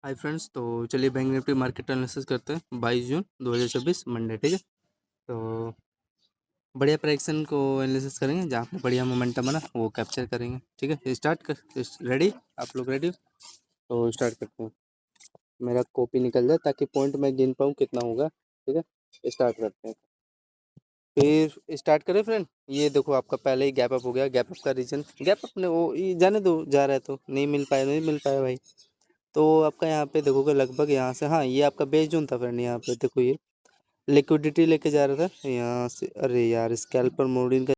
Hi friends, तो चलिए bank Nifty market analysis करते हैं 22 जून 2026 मंडे। ठीक है, तो बढ़िया प्राइक्सन को एनालिसिस करेंगे, जहाँ पे बढ़िया मोमेंटम बना वो कैप्चर करेंगे। ठीक है, स्टार्ट कर। रेडी? आप लोग रेडी? तो स्टार्ट करते हैं। मेरा कॉपी निकल जाए ताकि पॉइंट मैं गिन पाऊँ कितना होगा। ठीक है, स्टार्ट करते हैं। फिर स्टार्ट करें फ्रेंड। ये देखो, आपका पहले ही गैप अप हो गया। गैप अप का रीजन, गैप अप ने वो जाने दो, जा रहा है तो नहीं मिल पाया, नहीं मिल पाया भाई। तो आपका यहाँ पे देखोगे लगभग यहाँ से, हाँ ये आपका बेस जोन था फ्रेंड। यहाँ पे देखो, ये लिक्विडिटी लेके जा रहा था यहाँ से। अरे यार, स्कैल्पर मोडिन का।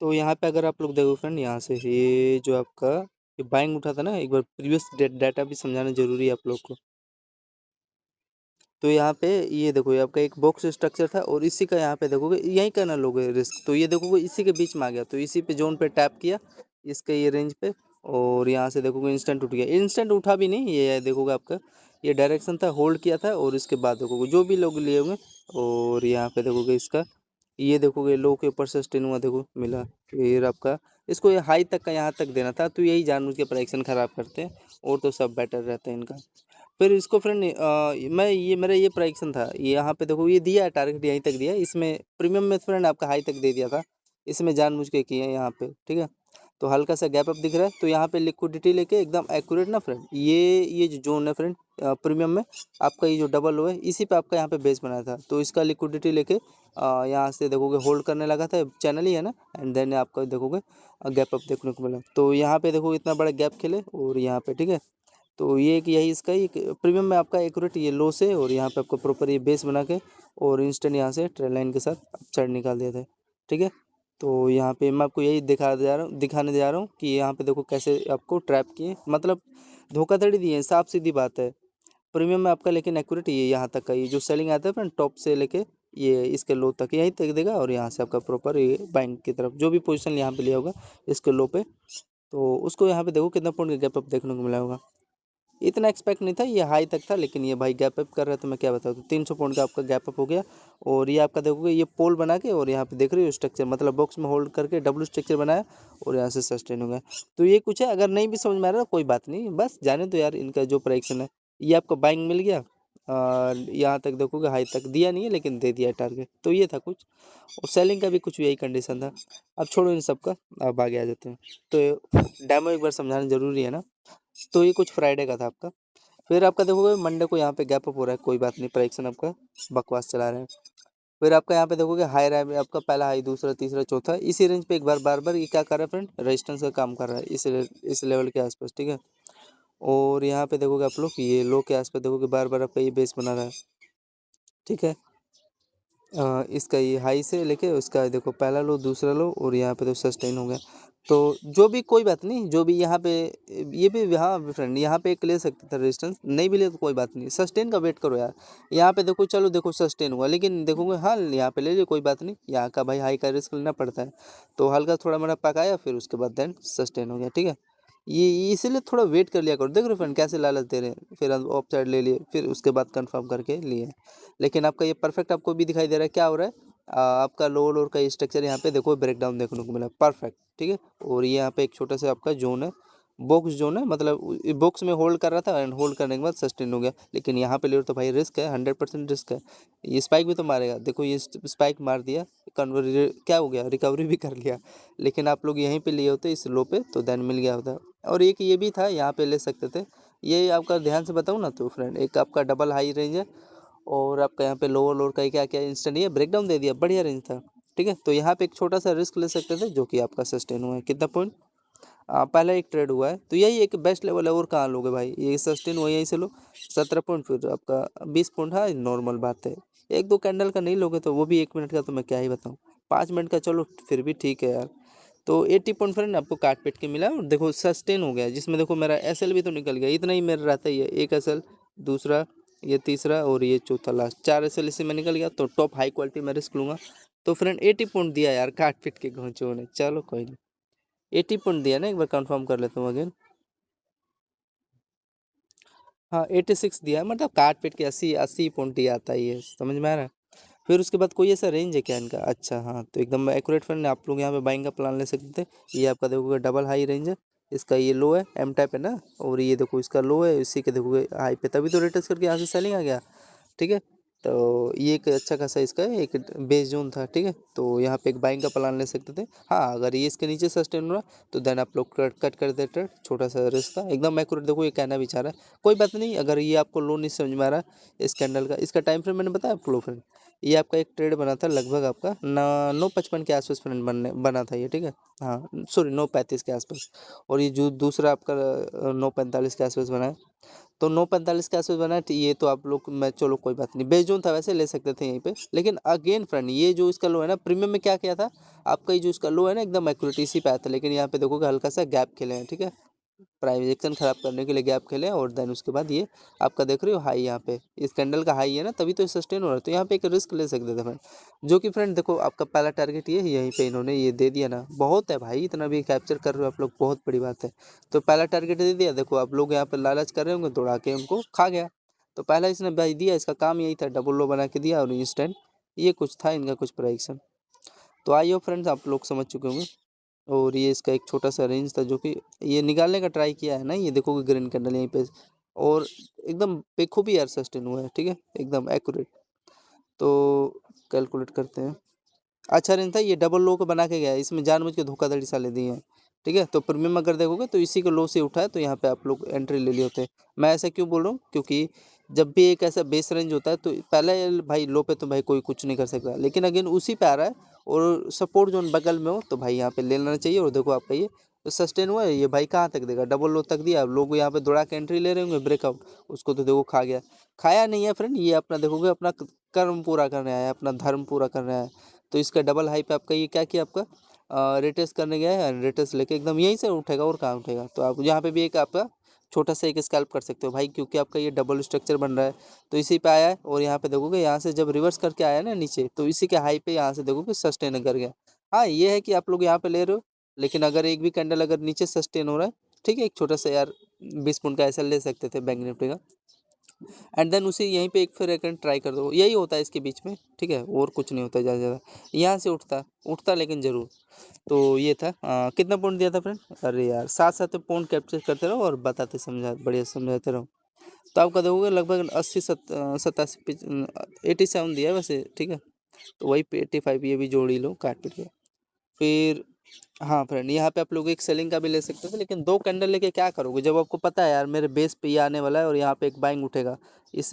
तो यहाँ पे अगर आप लोग देखो फ्रेंड, यहाँ से ये जो आपका ये बाइंग उठा था ना, एक बार प्रीवियस डाटा भी समझाना जरूरी है आप लोग को। तो यहाँ पे ये देखो, ये आपका एक बॉक्स स्ट्रक्चर था और इसी का यहाँ पे देखोगे यहीं का ना लोगे रिस्क। तो ये देखोगे इसी के बीच में आ गया, तो इसी पे जोन पे टैप किया, इसके ये रेंज पे, और यहाँ से देखोगे इंस्टेंट उठ गया। इंस्टेंट उठा भी नहीं, ये देखोगे आपका ये डायरेक्शन था, होल्ड किया था, और इसके बाद देखोगे जो भी लोग लिए होंगे, और यहाँ पे देखोगे इसका ये देखोगे लो के ऊपर सस्टेन हुआ, देखो मिला। फिर आपका इसको ये हाई तक का यहाँ तक देना था, तो यही जानबूझ के प्राइक्सन खराब करते हैं, और तो सब बेटर रहता है इनका। फिर इसको फ्रेंड मैं ये मेरा ये प्राइक्सन था, ये यहाँ पे देखो ये दिया है टारगेट, यहीं तक दिया है। इसमें प्रीमियम में फ्रेंड आपका हाई तक दे दिया था, इसमें जानबूझ के किए हैं यहाँ पे। ठीक है, तो हल्का सा गैप अप दिख रहा है, तो यहाँ पे लिक्विडिटी लेके एकदम एक्यूरेट ना फ्रेंड, ये जो जोन है फ्रेंड प्रीमियम में आपका, ये जो डबल लो है, इसी पे आपका यहाँ पे बेस बनाया था। तो इसका लिक्विडिटी लेके यहाँ से देखोगे होल्ड करने लगा था, चैनल ही है ना, एंड देन आपका देखोगे गैप अप देखने को मिला। तो यहाँ पे देखो इतना बड़ा गैप खेले, और यहाँ पे ठीक है, तो ये एक यही इसका ही प्रीमियम में आपका एक्यूरेट ये लो से, और यहाँ पे आपको प्रॉपर ये बेस बना के, और इंस्टेंट यहाँ से ट्रेल लाइन के साथ चढ़ निकाल दिया था। ठीक है, तो यहाँ पे मैं आपको यही दिखाने जा रहा हूँ कि यहाँ पे देखो कैसे आपको ट्रैप किए, मतलब धोखाधड़ी दिए, साफ सीधी बात है। प्रीमियम में आपका लेकिन एक्यूरेट ये यहाँ तक का, ये जो सेलिंग आता है फ्रेंड टॉप से लेके ये इसके लो तक यहीं तक देगा, और यहाँ से आपका प्रॉपर ये बाइंग की तरफ जो भी पोजीशन यहाँ पे लिया होगा इसके लो पे, तो उसको यहाँ पे देखो कितना पॉइंट का गैप अप देखने को मिला होगा। इतना एक्सपेक्ट नहीं था, ये हाई तक था, लेकिन ये भाई गैप अप कर रहा है, तो मैं क्या बताऊँ। तो 300 पॉइंट का आपका गैप अप हो गया, और ये आपका देखोगे ये पोल बना के, और यहाँ पे देख रहे हो स्ट्रक्चर, मतलब बॉक्स में होल्ड करके डब्ल्यू स्ट्रक्चर बनाया, और यहाँ से सस्टेन हो गया। तो ये कुछ है, अगर नहीं भी समझ में आ रहा कोई बात नहीं, बस जाने दो यार। इनका जो प्राइक्सन है, ये आपको बाइंग मिल गया, यहाँ तक देखोगे हाई तक दिया नहीं है, लेकिन दे दिया टारगेट, तो ये था कुछ। और सेलिंग का भी कुछ यही कंडीशन था। अब छोड़ो इन सब का, अब आगे आ जाते हैं। तो डेमो एक बार समझाना जरूरी है ना। तो ये कुछ फ्राइडे का था आपका। फिर आपका देखोगे मंडे को यहाँ पे गैप अप हो रहा है, कोई बात नहीं, प्राइक्सन आपका बकवास चला रहे हैं। फिर आपका यहाँ पे देखोगे हाई रहा है आपका, पहला हाई, दूसरा, तीसरा, चौथा, इसी रेंज पे एक बार बार बार ये क्या कर रहा है फ्रेंड, रेजिस्टेंस का काम कर रहा है इस लेवल के आसपास। ठीक है, और यहाँ पे देखोगे आप लोग ये लो के आसपास देखोगे बार बार आपका ये बेस बना रहा है। ठीक है, इसका ये हाई से लेके उसका देखो पहला लो, दूसरा लो, और यहाँ पे तो सस्टेन हो गया। तो जो भी कोई बात नहीं, जो भी यहाँ पे ये भी, हाँ फ्रेंड यहाँ पे एक ले सकते थे रेजिस्टेंस, नहीं भी ले तो कोई बात नहीं, सस्टेन का वेट करो यार। यहाँ पे देखो, चलो देखो सस्टेन हुआ, लेकिन देखोगे हाँ यहाँ पे ले लो, कोई बात नहीं, यहाँ का भाई हाई का रिस्क लेना पड़ता है। तो हल्का थोड़ा मोड़ा पकाया, फिर उसके बाद देन सस्टेन हो गया। ठीक है, ये इसीलिए थोड़ा वेट कर लिया करो। देख रहे हो फ्रेंड कैसे लालच दे रहे हैं, फिर ऑफ साइड ले लिए, फिर उसके बाद कंफर्म करके लिए। लेकिन आपका ये परफेक्ट आपको भी दिखाई दे रहा है, क्या हो रहा है, आपका लोअर लोअर का स्ट्रक्चर यहाँ पे देखो ब्रेकडाउन देखने को मिला, परफेक्ट। ठीक है, और ये यहाँ पे एक छोटा सा आपका जोन है, बॉक्स जोन है, मतलब बॉक्स में होल्ड कर रहा था, एंड होल्ड करने के बाद सस्टेन हो गया। लेकिन यहाँ पे ले तो भाई रिस्क है, 100% रिस्क है। ये स्पाइक भी तो मारेगा, देखो ये स्पाइक मार दिया, क्या हो गया, रिकवरी भी कर लिया। लेकिन आप लोग यहीं पे लिए होते इस लो पे, तो देन मिल गया होता। और एक ये भी था, यहाँ पे ले सकते थे। ये आपका ध्यान से बताऊँ ना तो फ्रेंड, एक आपका डबल हाई रेंज है, और आपका यहाँ पे लोअर लोअर का क्या क्या इंस्टेंट ये ब्रेकडाउन दे दिया, बढ़िया रेंज था। ठीक है, तो यहाँ पे एक छोटा सा रिस्क ले सकते थे, जो कि आपका सस्टेन हुआ है। कितना पॉइंट, पहला एक ट्रेड हुआ है, तो यही एक बेस्ट लेवल है, और कहाँ लोगे भाई, ये सस्टेन हुआ यहीं से लो। 17 पॉइंट, फिर आपका 20 पॉइंट, हाँ नॉर्मल बात है। एक दो कैंडल का नहीं लोगे, तो वो भी 1 मिनट का, तो मैं क्या ही बताऊँ। 5 मिनट का चलो फिर भी ठीक है यार। तो 80 पॉइंट फ्रेंड आपको काट पीट के मिला, और देखो सस्टेन हो गया, जिसमें देखो मेरा एसएल भी तो निकल गया, इतना ही मेरा रहता ही है, एक एसएल, दूसरा, ये तीसरा, और ये चौथा लास्ट, 4 एसएल इसी में निकल गया। तो टॉप हाई क्वालिटी में रिस्क लूँगा। तो फ्रेंड 80 पॉइंट दिया यार, काट पीट के घोंचो ने, चलो कोई नहीं। 80 पॉइंट दिया ना, एक बार कंफर्म कर लेता हूँ अगेन। हाँ 86 दिया है, मतलब काट पीट के 80 पॉइंट दिया आता है, ये समझ में आ रहा है। फिर उसके बाद कोई ऐसा रेंज है क्या इनका, अच्छा हाँ, तो एकदम एक्यूरेट फ्रेंड, आप लोग यहाँ पे बाइंग का प्लान ले सकते थे। ये आपका देखोगे डबल हाई रेंज है, इसका ये लो है, एम टाइप है ना, और ये देखो इसका लो है, इसी के देखो हाई पे, तभी तो रिटेस्ट करके यहाँ से सेलिंग आ गया। ठीक है, तो ये एक अच्छा खासा इसका एक बेस जोन था। ठीक है, तो यहाँ पे एक बाइंग का प्लान ले सकते थे। हाँ, अगर ये इसके नीचे सस्टेन हो रहा तो देन आप लोग कट कर देते, छोटा सा रिस्क था, एकदम एक्यूरेट। देखो ये कहना भी चाह रहा है, कोई बात नहीं, अगर ये आपको लो नहीं समझ में आ रहा इस कैंडल का, इसका टाइम फ्रेम मैंने बताया आपको लो फ्रेंड। ये आपका एक ट्रेड बना था लगभग आपका 9:55 के आसपास फ्रेंड बना था ये। ठीक है, हाँ सॉरी 9:35 के आसपास, और ये जो दूसरा आपका 9:45 के आसपास बना है, तो 9:45 के आसपास बना है। ये तो आप लोग, मैं चलो कोई बात नहीं, बेस जोन था वैसे, ले सकते थे यहीं पे। लेकिन अगेन फ्रेंड, ये जो इसका लो है ना, प्रीमियम में क्या किया था आपका, ये जो इसका लो है ना एकदम एक्यूरेट इसी पे आया था, लेकिन यहाँ पे देखोगे हल्का सा गैप खेले हैं। ठीक है, प्राइजेक्शन खराब करने के लिए गैप खेले, और देन उसके बाद ये आपका देख रहे हो हाई, यहाँ पे इस कैंडल का हाई है ना, तभी तो सस्टेन हो रहा है। तो यहाँ पे एक रिस्क ले सकते थे फ्रेंड, जो कि फ्रेंड देखो आपका पहला टारगेट ये यहीं पे इन्होंने ये दे दिया ना, बहुत है भाई, इतना भी कैप्चर कर रहे हो आप लोग, बहुत बड़ी बात है। तो पहला टारगेट दे दिया, देखो आप लोग यहाँ पे लालच कर रहे होंगे, दौड़ा के उनको खा गया। तो पहला इसने भाई दिया, इसका काम यही था, डबल लो बना के दिया, और इंस्टेंट ये कुछ था इनका कुछ प्राइक्शन। तो आइए फ्रेंड्स, आप लोग समझ चुके होंगे। और ये इसका एक छोटा सा रेंज था, जो कि ये निकालने का ट्राई किया है ना, ये देखोगे ग्रीन कैंडल यहीं पे, और एकदम बेखूबी यार सस्टेन हुआ है। ठीक है, एकदम एक्यूरेट। तो कैलकुलेट करते हैं। अच्छा रेंज था, ये डबल लो को बना के गया है, इसमें जानबूझ के धोखाधड़ी साले दिए हैं। ठीक है, तो प्रीमियम अगर देखोगे तो इसी को लो से उठा है, तो यहाँ पे आप लोग एंट्री ले लिए होते हैं। मैं ऐसा क्यों बोल रहा हूँ, क्योंकि जब भी एक ऐसा बेस रेंज होता है, तो पहले भाई लो पे तो भाई कोई कुछ नहीं कर सकता, लेकिन अगेन उसी पे आ रहा है, और सपोर्ट जोन बगल में हो, तो भाई यहाँ पे ले लेना चाहिए। और देखो आपका ये तो सस्टेन हुआ है, ये भाई कहाँ तक देगा, डबल लो तक दिया, लोग यहाँ पे दौड़ा के एंट्री ले रहे होंगे, ब्रेकआउट, उसको तो देखो खा गया। खाया नहीं है फ्रेंड, ये अपना देखोगे अपना कर्म पूरा करने आया है, अपना धर्म पूरा करने आया है। तो इसका डबल हाई पे आपका ये क्या किया, आपका रेटेस्ट करने गया है, रेटेस्ट लेके एकदम यहीं से उठेगा, और कहाँ उठेगा। तो आप यहाँ पे भी एक आपका छोटा सा एक स्कैल्प कर सकते हो भाई, क्योंकि आपका ये डबल स्ट्रक्चर बन रहा है, तो इसी पे आया है। और यहाँ पे देखोगे, यहाँ से जब रिवर्स करके आया ना नीचे, तो इसी के हाई पे यहाँ से देखोगे सस्टेन कर गया। हाँ, ये है कि आप लोग यहाँ पे ले रहे हो, लेकिन अगर एक भी कैंडल अगर नीचे सस्टेन हो रहा है, ठीक है, एक छोटा सा यार 20 पॉइंट का ऐसा ले सकते थे बैंक निफ्टी का, एंड देन उसे यहीं पे एक फिर एक ट्राई कर दो, यही होता है इसके बीच में। ठीक है, और कुछ नहीं होता ज़्यादा ज़्यादा, यहाँ से उठता उठता लेकिन ज़रूर। तो ये था कितना पॉइंट दिया था फ्रेंड, अरे यार 7-7 पॉइंट कैप्चर करते रहो, और बताते समझा बढ़िया समझाते रहो। तो आपका देखोगे लगभग 87 87 दिया है वैसे। ठीक है, तो वही पे 85 ये भी जोड़ ही लो, काट पीट के फिर। हाँ फ्रेंड, यहाँ पे आप लोग एक सेलिंग का भी ले सकते थे, लेकिन दो कैंडल लेके क्या करोगे, जब आपको पता है यार मेरे बेस पे ये आने वाला है, और यहाँ पे एक बाइंग उठेगा, इस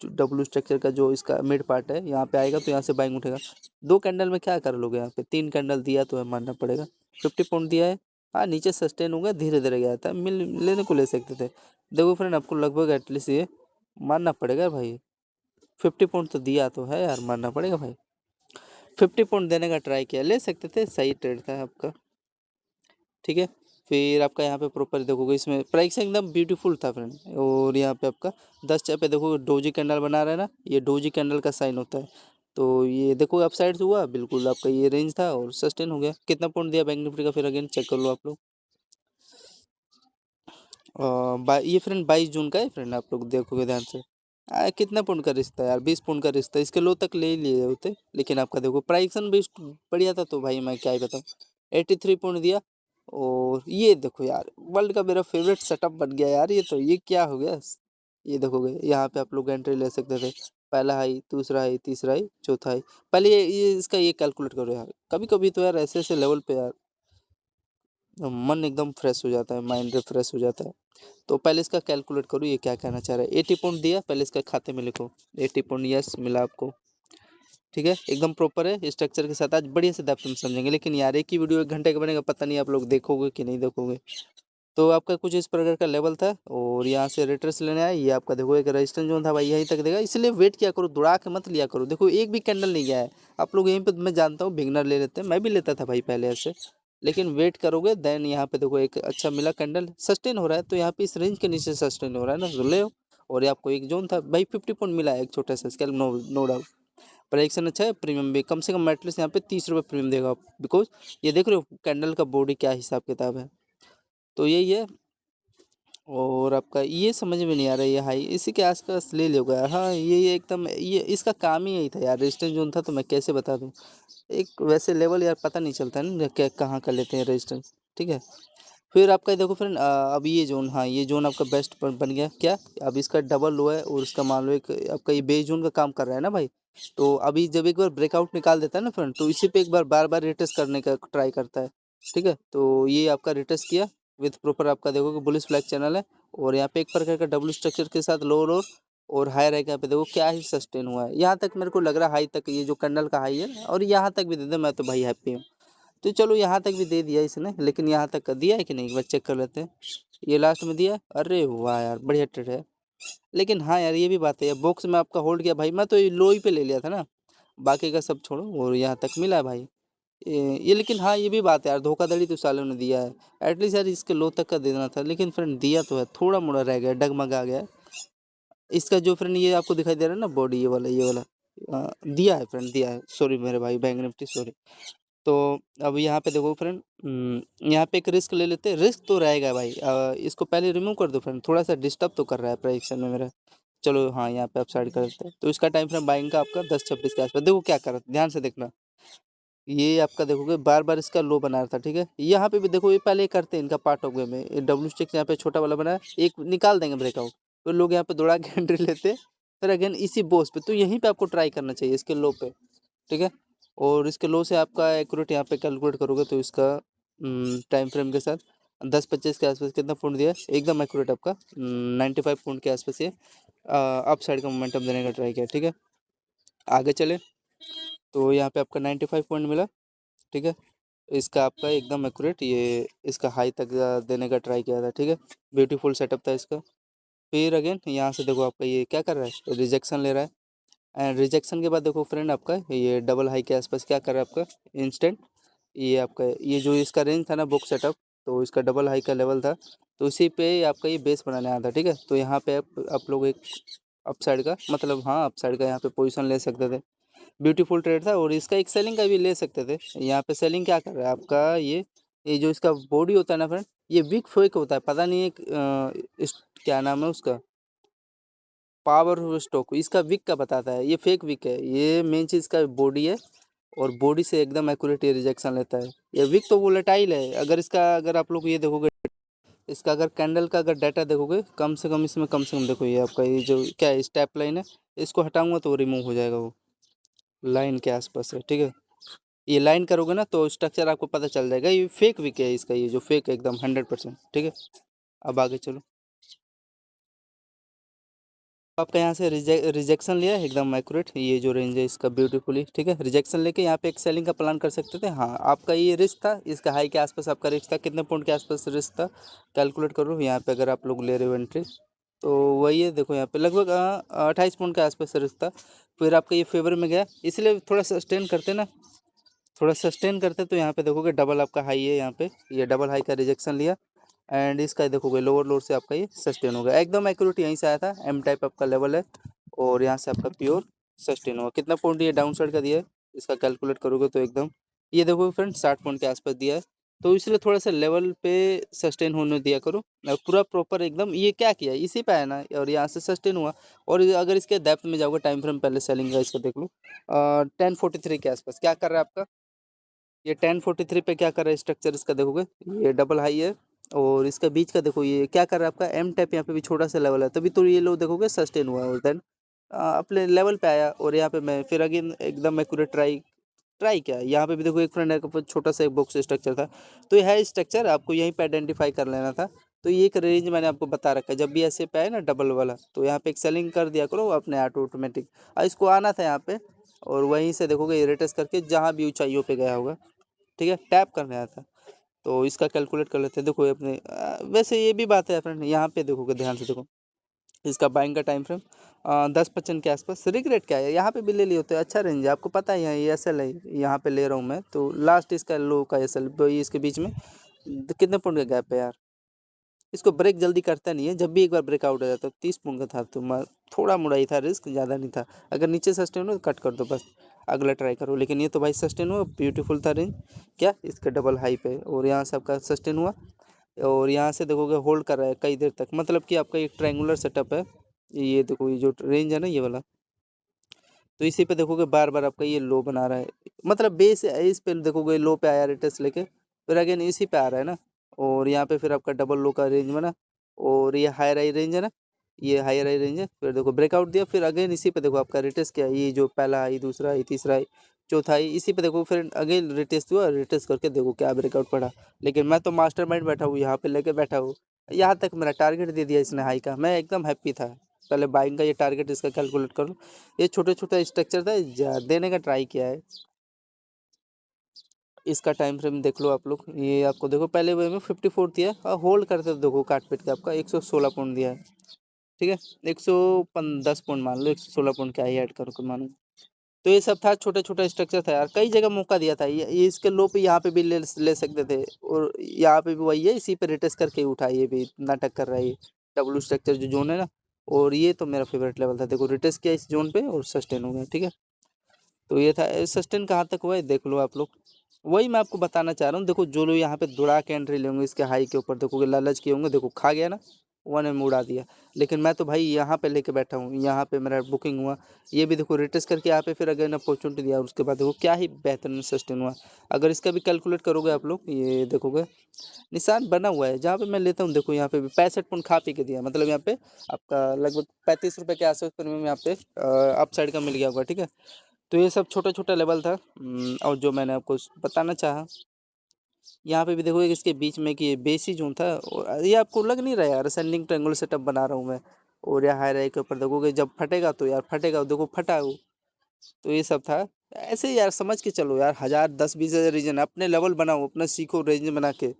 डब्लू स्ट्रक्चर का जो इसका मिड पार्ट है यहाँ पे आएगा, तो यहाँ से बाइंग उठेगा। दो कैंडल में क्या कर लोगे, यहाँ पे 3 कैंडल दिया तो है, मानना पड़ेगा। 50 पॉइंट दिया है, हाँ नीचे सस्टेन होगा, धीरे धीरे गया था, मिल लेने को ले सकते थे। देखो फ्रेंड, आपको लगभग एटलीस्ट ये मानना पड़ेगा भाई, 50 पॉइंट तो दिया तो है यार, मानना पड़ेगा भाई। 50 पॉइंट देने का ट्राई किया, ले सकते थे, सही ट्रेड था आपका। ठीक है, फिर आपका यहाँ पे प्रॉपर देखोगे, इसमें प्राइस एकदम ब्यूटीफुल था फ्रेंड। और यहाँ पे आपका 10 चाय पे देखोगे डोजी कैंडल बना रहा है ना, ये डोजी कैंडल का साइन होता है। तो ये देखो अपसाइड से हुआ बिल्कुल, आपका ये रेंज था और सस्टेन हो गया। कितना पॉइंट दिया बैंक निफ्टी का, फिर अगेन चेक कर लो आप लोग। ये फ्रेंड 22 जून का है फ्रेंड, आप लोग देखोगे ध्यान से। कितना पॉइंट का रिश्ता है यार, 20 पॉइंट का रिश्ता, इसके लो तक ले ही लिए होते, लेकिन आपका देखो प्राइसन भी बढ़िया था, तो भाई मैं क्या ही बताऊँ, 83 पॉइंट दिया। और ये देखो यार, वर्ल्ड का मेरा फेवरेट सेटअप बन गया यार, ये तो ये क्या हो गया। ये देखोगे यहाँ पे आप लोग एंट्री ले सकते थे, पहला हाई, दूसरा हाई, तीसरा हाई, चौथा हाई। पहले ये इसका ये कैलकुलेट करो यार, कभी कभी तो यार ऐसे ऐसे लेवल पे यार मन एकदम फ्रेश हो जाता है, माइंड रिफ्रेश हो जाता है। तो पहले इसका कैलकुलेट करो, ये क्या कहना चाह रहा है। 80 पॉइंट दिया, पहले इसका खाते में लिखो, 80 पॉइंट यस मिला आपको। ठीक है, एकदम प्रॉपर है स्ट्रक्चर के साथ, आज बढ़िया से डेप्थ में समझेंगे। लेकिन यार एक ही वीडियो 1 घंटे का बनेगा, पता नहीं आप लोग देखोगे कि नहीं देखोगे। तो आपका कुछ इस प्रकार का लेवल था, और यहाँ से रिट्रेस लेने आए, ये आपका देखो एक रजिस्टेंस जोन था भाई, यहीं तक देगा, इसलिए वेट किया करो, दौड़ा के मत लिया करो। देखो एक भी कैंडल नहीं गया है, आप लोग यहीं पे, मैं जानता हूँ बिगनर ले लेते हैं, मैं भी लेता था भाई पहले ऐसे, लेकिन वेट करोगे देन यहाँ पे देखो एक अच्छा मिला कैंडल, सस्टेन हो रहा है, तो यहाँ पे इस रेंज के नीचे सस्टेन हो रहा है ना, तो ले हो। और ये आपको एक जोन था भाई, 50 पॉइंट मिला है, एक छोटा सा scale, no no doubt. Production अच्छा है, प्रीमियम भी कम से कम एटलीस्ट यहाँ पे 30 रुपये प्रीमियम देगा, बिकॉज ये देख रहे हो कैंडल का बॉडी क्या हिसाब किताब है। तो यही है। और आपका ये समझ में नहीं आ रहा, ये हाई इसी के आसपास ले लोगे। हाँ, ये एकदम ये इसका काम ही यही था यार, रेजिस्टेंस जोन था, तो मैं कैसे बता दूँ। एक वैसे लेवल यार पता नहीं चलता है ना, क्या कहाँ का लेते हैं रेजिस्टेंस। ठीक है, फिर आपका देखो फ्रेंड अब ये जोन, हाँ ये जोन आपका बेस्ट बन गया क्या। अब इसका डबल लो है और इसका मान लो एक आपका ये बेस जोन का काम कर रहा है ना भाई। तो अभी जब एक बार ब्रेकआउट निकाल देता है ना फ्रेंड, तो इसी पे एक बार बार बार रिटेस्ट करने का ट्राई करता है। ठीक है, तो ये आपका रिटेस्ट किया विथ प्रॉपर, आपका देखो कि बुलिश फ्लैग चैनल है। और यहाँ पे एक प्रकार का डब्ल्यू स्ट्रक्चर के साथ लोअर और हाई रैक, यहाँ पे देखो क्या ही सस्टेन हुआ है। यहाँ तक मेरे को लग रहा है हाई तक, ये जो कैंडल का हाई है, और यहाँ तक भी दे दे मैं तो भाई हैप्पी हूँ। तो चलो यहाँ तक भी दे दिया इसने, लेकिन यहाँ तक का दिया है कि नहीं एक बार चेक कर लेते हैं। ये लास्ट में दिया है, अरे वाह यार बढ़िया ट्रेड है। लेकिन हाँ यार ये भी बात है, बॉक्स में आपका होल्ड किया भाई, मैं तो ये लो ही पे ले लिया था ना, बाकी का सब छोड़ो, और यहाँ तक मिला है भाई। ये लेकिन हाँ ये भी बात है यार, धोखाधड़ी तो सालों ने दिया है। एटलीस्ट यार इसके लो तक का देना था, लेकिन फ्रेंड दिया तो है, थोड़ा मोड़ा रह गया, डगमगा गया। इसका जो फ्रेंड ये आपको दिखाई दे रहा है ना बॉडी, ये वाला दिया है फ्रेंड, दिया है, सॉरी मेरे भाई, बैंक निफ्टी सॉरी। तो अब यहाँ पे देखो फ्रेंड, यहाँ पे एक रिस्क ले लेते हैं, रिस्क तो रहेगा भाई। इसको पहले रिमूव कर दो फ्रेंड, थोड़ा सा डिस्टर्ब तो कर रहा है प्राइस में मेरा। चलो हाँ यहाँ पे आप साइड कर देते हैं। तो इसका टाइम फ्रेम बाइंग का आपका 10:26 के आसपास, देखो क्या कर रहा है, ध्यान से देखना। ये आपका देखोगे बार बार इसका लो बना रहा था, ठीक है। यहाँ पे भी देखो, ये पहले करते हैं इनका पार्ट ऑफ वे में, ये डब्ल्यू स्टिक्स यहाँ पे छोटा वाला बना है, एक निकाल देंगे ब्रेकआउट, तो लोग यहाँ पे दौड़ा के एंट्री लेते हैं। फिर अगेन इसी बोस पे, तो यहीं पे आपको ट्राई करना चाहिए इसके लो पे, ठीक है। और इसके लो से आपका एक्यूरेट यहाँ पे कैलकुलेट करोगे तो इसका टाइम फ्रेम के साथ 10:25 के आसपास कितना पॉइंट दिया है, एकदम एक्यूरेट आपका 95 पॉइंट के आसपास ये अप साइड का मोमेंटम देने का ट्राई किया, ठीक है। आगे चले तो यहाँ पे आपका 95 पॉइंट मिला, ठीक है। इसका आपका एकदम एक्यूरेट ये इसका हाई तक देने का ट्राई किया था, ठीक है। ब्यूटीफुल सेटअप था इसका। फिर अगेन यहाँ से देखो आपका ये क्या कर रहा है, रिजेक्शन ले रहा है। एंड रिजेक्शन के बाद देखो फ्रेंड आपका ये डबल हाई के आसपास क्या कर रहा है आपका इंस्टेंट, ये आपका ये जो इसका रेंज था ना बुक सेटअप, तो इसका डबल हाई का लेवल था, तो इसी पे आपका ये बेस बनाने आया था, ठीक है। तो यहाँ पे आप लोग एक अप साइड का, मतलब हाँ अप साइड का यहाँ पे पोजीशन ले सकते थे। ब्यूटीफुल ट्रेड था, और इसका एक सेलिंग का भी ले सकते थे। यहाँ पे सेलिंग क्या कर रहा है आपका ये जो इसका बॉडी होता है ना फ्रेंड, ये वीक फेक होता है, पता नहीं एक क्या नाम है उसका, पावर स्टॉक इसका वीक का बताता है, ये फेक वीक है। ये मेन चीज़ का बॉडी है, और बॉडी से एकदम एक्यूरेट ये रिजेक्शन लेता है। ये वीक तो वोलेटाइल है। अगर इसका अगर आप लोग ये देखोगे, इसका अगर कैंडल का अगर डाटा देखोगे, कम से कम इसमें कम से कम देखो, ये आपका ये जो क्या है स्टेप लाइन है, इसको हटाऊंगा तो रिमूव हो जाएगा, वो लाइन के आसपास है, ठीक है। ये लाइन करोगे ना तो स्ट्रक्चर आपको पता चल जाएगा, ये फेक विक है इसका, ये जो फेक है एकदम 100%, ठीक है। अब आगे चलो, आपका यहाँ से रिजेक्शन लिया है एकदम एक्यूरेट, ये जो रेंज है इसका ब्यूटीफुली, ठीक है। रिजेक्शन लेके यहाँ पे एक सेलिंग का प्लान कर सकते थे। हाँ आपका ये रिस्क था, इसका हाई के आसपास आपका रिस्क था, कितने पॉइंट के आसपास रिस्क था, कैलकुलेट करो यहाँ पे, अगर आप लोग ले रहे हो एंट्री तो वही है। देखो यहाँ पे लगभग 28 पॉइंट के आसपास रिस्क था। फिर आपका ये फेवर में गया, इसलिए थोड़ा सस्टेन करते ना, थोड़ा सस्टेन करते तो यहाँ पे देखोगे डबल आपका हाई है, यहाँ पे ये डबल हाई का रिजेक्शन लिया। एंड इसका देखोगे लोअर लोअर से आपका ये सस्टेन होगा, एकदम एक्यूरेट यहीं से आया था, एम टाइप आपका लेवल है, और यहाँ से आपका प्योर सस्टेन होगा। कितना पॉइंट ये डाउन साइड का दिया है, इसका कैलकुलेट करोगे तो एकदम ये देखो फ्रेंड 60 पॉइंट के आसपास दिया है। तो इसलिए थोड़ा सा लेवल पे सस्टेन होने दिया करो, पूरा प्रॉपर एकदम। ये क्या किया इसी पे है ना, और यहाँ से सस्टेन हुआ। और अगर इसके डेप्थ में जाओगे टाइम फ्रेम, पहले सेलिंग का इसका देख लो, 10:43 के आसपास क्या कर रहा है आपका, ये 10:43 पे क्या कर रहा है स्ट्रक्चर इसका देखोगे, ये डबल हाई है। और इसका बीच का देखो ये क्या कर रहा है आपका एम टाइप, यहाँ पे भी छोटा सा लेवल है, तभी तो ये लो देखोगे सस्टेन हुआ है, और देन अपने लेवल पे आया। और यहाँ पे मैं फिर अगेन एकदम एक्यूरेट ट्राई ट्राई किया। यहाँ पे भी देखो एक फ्रेंड का छोटा सा एक बॉक्स स्ट्रक्चर था, तो ये है स्ट्रक्चर, आपको यहीं पे आइडेंटिफाई कर लेना था। तो ये एक रेंज मैंने आपको बता रखा है, जब भी ऐसे पे आए ना डबल वाला, तो यहाँ पे एक सेलिंग कर दिया करो अपने ऑटोमेटिक। इसको आना था यहाँ पे, और वहीं से देखोगे रेटस करके जहाँ भी ऊंचाइयों पे गया होगा, ठीक है, टैप करने आया था। तो इसका कैलकुलेट कर लेते हैं, देखो ये अपने वैसे ये भी बात है फ्रेंड, यहाँ पे देखोगे ध्यान से देखो, इसका बाइंग का टाइम फ्रेम 10:55 के आसपास। रिग्रेट क्या है, यहाँ पे भी ले लिए होते, अच्छा रेंज है, आपको पता ही है, ये एस एल है, यहाँ पे ले रहा हूँ मैं, तो लास्ट इसका लो का एस एल इसके बीच में कितने पॉइंट का गैप है यार। इसको ब्रेक जल्दी करता नहीं है, जब भी एक बार ब्रेकआउट हो जाता है 30 पॉइंट का था, तो मैं थोड़ा मुड़ा ही था, रिस्क ज़्यादा नहीं था। अगर नीचे सस्टेन हो तो कट कर दो बस, अगला ट्राई करो। लेकिन ये तो भाई सस्टेन हुआ, ब्यूटीफुल था रेंज क्या इसका डबल हाई पे, और यहाँ से आपका सस्टेन हुआ। और यहाँ से देखोगे होल्ड कर रहा है कई देर तक, मतलब कि आपका एक ट्रायंगुलर सेटअप है। ये देखो ये जो रेंज है ना ये वाला, तो इसी पे देखोगे बार बार आपका ये लो बना रहा है, मतलब बेस है इस पे, देखोगे लो पे आया रिटेस्ट लेके, फिर अगेन इसी पे आ रहा है ना, और यहाँ पे फिर आपका डबल लो का रेंज बना, और ये हायर हाई रेंज है ना, ये हायर हाई रेंज है। फिर देखो ब्रेकआउट दिया, फिर अगेन इसी पे देखो आपका रिटेस्ट किया, ये जो पहला हाई, दूसरा हाई, तीसरा हाई, चौथा हाई, इसी पे देखो फिर अगेन रिटेस्ट हुआ, रिटेस्ट करके देखो क्या ब्रेकआउट पड़ा। लेकिन मैं तो मास्टरमाइंड बैठा हूँ यहाँ पे, लेके बैठा हूँ, यहाँ तक मेरा टारगेट दे दिया इसने हाई का, मैं एकदम हैप्पी था। पहले बाइंग का ये टारगेट इसका कैलकुलेट कर लो। ये छोटे छोटा स्ट्रक्चर था, देने का ट्राई किया है। इसका टाइम फ्रेम देख लो आप लोग, ये आपको देखो पहले वे में 54 दिया और होल्ड करते तो देखो काट पीट के आपका 116 पॉइंट दिया है। ठीक है, 110 पॉइंट मान लो, 116 पॉइंट क्या ही ऐड करो के मानो। तो ये सब था, छोटा छोटा स्ट्रक्चर था यार, कई जगह मौका दिया था ये इसके लो पे यहाँ पे भी ले सकते थे, और यहाँ पे भी वही है, इसी पे रिटेस्ट करके उठा, ये भी नाटक कर रहा है ये डब्लू स्ट्रक्चर जो जोन है ना। और ये तो मेरा फेवरेट लेवल था, देखो रिटेस्ट किया इस जोन पे और सस्टेन हो गया। ठीक है, तो ये था सस्टेन कहाँ तक हुआ है देख लो आप लोग। वही मैं आपको बताना चाह रहा हूँ, देखो जो लोग यहाँ पे दौड़ा के एंट्री लेंगे इसके हाई के ऊपर, देखोगे लालच किए होंगे, देखो खा गया ना, 1 में उड़ा दिया। लेकिन मैं तो भाई यहाँ पे लेके बैठा हूँ, यहाँ पे मेरा बुकिंग हुआ, ये भी देखो रिटेस्ट करके यहाँ पे फिर अगेन अपॉर्चुनिटी दिया, और उसके बाद देखो क्या ही बेहतरीन सस्टेन हुआ। अगर इसका भी कैलकुलेट करोगे आप लोग, ये देखोगे निशान बना हुआ है जहाँ पे मैं लेता हूँ, देखो यहाँ पे भी 65 पॉइंट खा पी के दिया, मतलब यहाँ पे आपका लगभग 35 रुपये के आसपास प्रीमियम यहाँ पे अप साइड का मिल गया होगा। ठीक है, तो ये सब छोटा छोटा लेवल था। और जो मैंने आपको बताना चाहा, यहाँ पे भी देखो एक इसके बीच में कि ये बेसी जोन था, और ये आपको लग नहीं रहा यार असेंडिंग ट्रायंगल सेटअप बना रहा हूँ मैं, और यहाँ हाई के ऊपर देखोगे जब फटेगा तो यार फटेगा, देखो फटा वो। तो ये सब था, ऐसे यार समझ के चलो यार, 1000 10 20 हज़ार रीजन, अपने लेवल बनाओ, अपना सीखो रेंज बना के,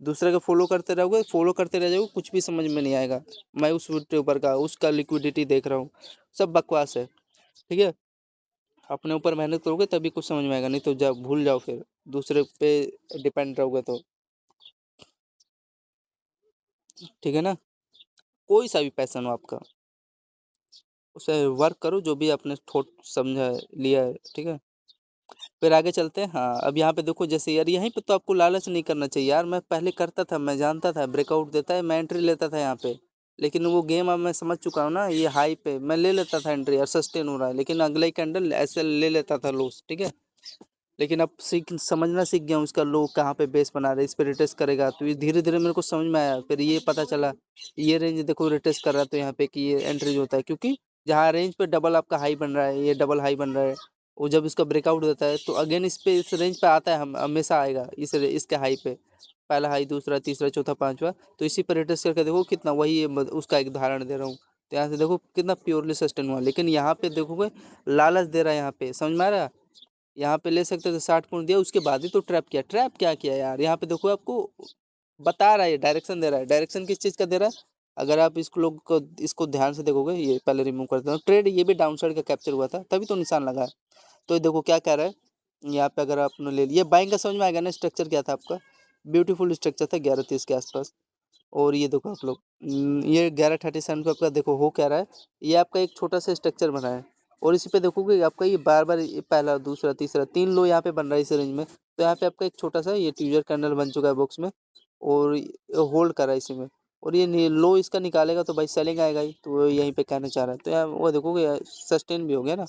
दूसरे का फॉलो करते रहोगे, फॉलो करते रह जाओगे, कुछ भी समझ में नहीं आएगा। मैं उस यूट्यूबर का उसका लिक्विडिटी देख रहा हूँ, सब बकवास है। ठीक है, अपने ऊपर मेहनत करोगे तभी कुछ समझ में आएगा, नहीं तो जब भूल जाओ फिर दूसरे पे डिपेंड रहोगे तो। ठीक है ना, कोई सा भी पैसन हो आपका, उसे वर्क करो, जो भी आपने थोट समझा है, लिया है। ठीक है, फिर आगे चलते हैं। हाँ, अब यहाँ पे देखो जैसे यार यहीं पे तो आपको लालच नहीं करना चाहिए यार, मैं पहले करता था, मैं जानता था ब्रेकआउट देता है मैं एंट्री लेता था यहाँ पे। लेकिन वो गेम अब मैं समझ चुका हूँ ना, ये हाई पे मैं ले लेता था एंट्री यार, सस्टेन हो रहा है, लेकिन अगले ही कैंडल ऐसे ले लेता था लॉस। ठीक है, लेकिन अब समझना सीख गया हूँ इसका लो कहाँ पे बेस बना रहा है, इस पे रिटेस्ट करेगा, तो ये धीरे धीरे मेरे को समझ में आया, फिर ये पता चला ये रेंज देखो रिटेस्ट कर रहा है, तो यहाँ पे कि ये एंट्री जो होता है, क्योंकि जहाँ रेंज पे डबल आपका हाई बन रहा है, ये डबल हाई बन रहा है, वो जब इसका ब्रेकआउट होता है तो अगेन इस पे इस रेंज पे आता है, हम हमेशा आएगा इसके हाई पे, पहला हाई, दूसरा, तीसरा, चौथा, पांचवा, तो इसी पर रिटेस्ट करके देखो कितना, वही उसका एक उदाहरण दे रहा हूँ। तो यहाँ से देखो कितना प्योरली सस्टेन हुआ, लेकिन यहाँ पे देखोगे लालच दे रहा है, यहाँ पे समझ में आ रहा है, यहाँ पे ले सकते थे, 60 पॉइंट दिया, उसके बाद ही तो ट्रैप किया, ट्रैप क्या किया यार, यहाँ पे देखो आपको बता रहा है, डायरेक्शन दे रहा है, डायरेक्शन किस चीज़ का दे रहा है, अगर आप इसको लोग को इसको ध्यान से देखोगे, ये पहले रिमूव करते हैं ट्रेड, ये भी डाउन साइड का कैप्चर हुआ था तभी तो निशान लगा है। तो ये देखो क्या कह रहा है, यहाँ पे अगर आपने ले लिया बाइंग का, समझ में आएगा ना स्ट्रक्चर क्या था आपका, ब्यूटीफुल स्ट्रक्चर था 11:30 के आसपास। और ये देखो आप लोग, ये 11:37 पे आपका देखो हो क्या रहा है, ये आपका एक छोटा सा स्ट्रक्चर बना है, और इसी पे देखोगे आपका ये बार बार पहला, दूसरा, तीसरा, 3 लो यहाँ पे बन रहा है इस रेंज में, तो यहाँ पे आपका एक छोटा सा ये ट्यूजर कैंडल बन चुका है बॉक्स में, और होल्ड कर रहा है इसी में, और ये लो इसका निकालेगा तो भाई सेलिंग आएगा ही, तो वो यहीं पे कहना चाह रहा है, तो यार वो देखोगे सस्टेन भी हो गया ना।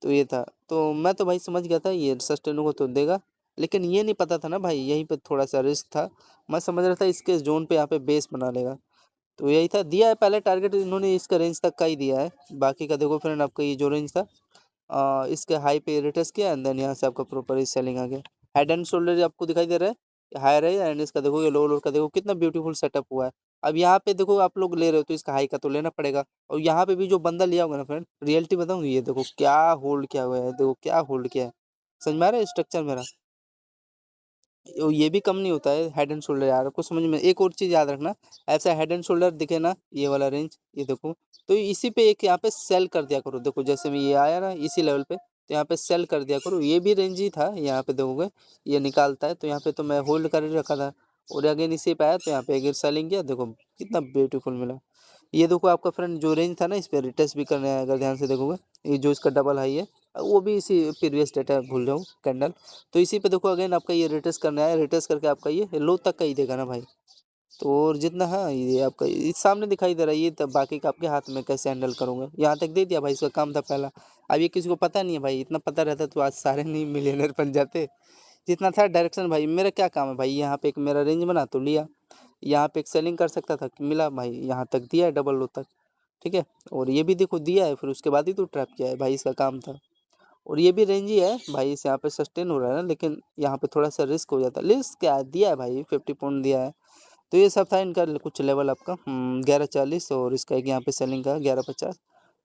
तो ये था, तो मैं तो भाई समझ गया था ये सस्टेन को तो देगा, लेकिन ये नहीं पता था ना भाई, यहीं पे थोड़ा सा रिस्क था, मैं समझ रहा था इसके जोन पे यहाँ पे बेस बना लेगा। तो यही था, दिया है पहले टारगेट इन्होंने इसका रेंज तक का ही दिया है, बाकी का देखो फ्रेंड आपका ये जो रेंज था इसके हाई पे रिटेस्ट किया, एंड देन यहाँ से आपका प्रॉपर सेलिंग आ गया। हेड एंड शोल्डर आपको दिखाई दे रहा है हायर है, एंड इसका देखो ये लो लोड का देखो कितना ब्यूटीफुल सेटअप हुआ है। अब यहाँ पे देखो आप लोग ले रहे हो तो इसका हाई का तो लेना पड़ेगा, और यहाँ पे भी जो बंदा लिया होगा ना फ्रेंड, रियलिटी बताऊँ, ये देखो क्या होल्ड किया हुआ है, देखो क्या होल्ड किया है, समझ में आ रहा है स्ट्रक्चर मेरा, ये भी कम नहीं होता है हेड एंड शोल्डर यार, आपको समझ में, एक और चीज़ याद रखना, ऐसा हेड एंड शोल्डर दिखे ना ये वाला रेंज, ये देखो, तो इसी पे एक यहाँ पे सेल कर दिया करो, देखो जैसे में ये आया ना इसी लेवल पे, तो यहाँ पे सेल कर दिया करो, ये भी रेंज ही था, यहाँ पे देखोगे ये निकालता है, तो यहाँ पे तो मैं होल्ड कर ही रखा था, और अगेन इसी पे आया तो यहाँ पे एक सेलिंग किया, देखो कितना ब्यूटीफुल मिला। ये देखो आपका फ्रेंड जो रेंज था ना, इस पर रिटेस्ट भी करने आया, अगर ध्यान से देखोगे, ये जो इसका डबल हाई है वो भी इसी प्रीवियस डेटा भूल जाऊँ कैंडल, तो इसी पे देखो अगेन आपका ये रिटेस्ट करने आया, रिटेस्ट करके आपका ये लो तक का ही देगा ना भाई। तो और जितना, हाँ ये आपका इस सामने दिखाई दे रहा है, ये तब बाकी का आपके हाथ में कैसे हैंडल करूँगा, यहाँ तक दे दिया भाई, इसका काम था पहला। अब ये किसी को पता नहीं है भाई, इतना पता रहता तो आज सारे नहीं मिलियनर बन जाते, जितना था डायरेक्शन भाई, मेरा क्या काम है भाई, यहाँ पे एक मेरा रेंज बना तो लिया, यहाँ पे एक सेलिंग कर सकता था, मिला भाई, यहाँ तक दिया है डबल लो तक, ठीक है। और ये भी देखो दिया है, फिर उसके बाद ही तो ट्रैप किया है भाई, इसका काम था। और ये भी रेंज ही है भाई, इस यहाँ पे सस्टेन हो रहा है ना, लेकिन यहाँ पे थोड़ा सा रिस्क हो जाता है। रिस्क क्या है, दिया है भाई 50 पॉइंट दिया है। तो ये सब था इनका कुछ लेवल आपका 1140, और इसका एक यहाँ पे सेलिंग का 1150।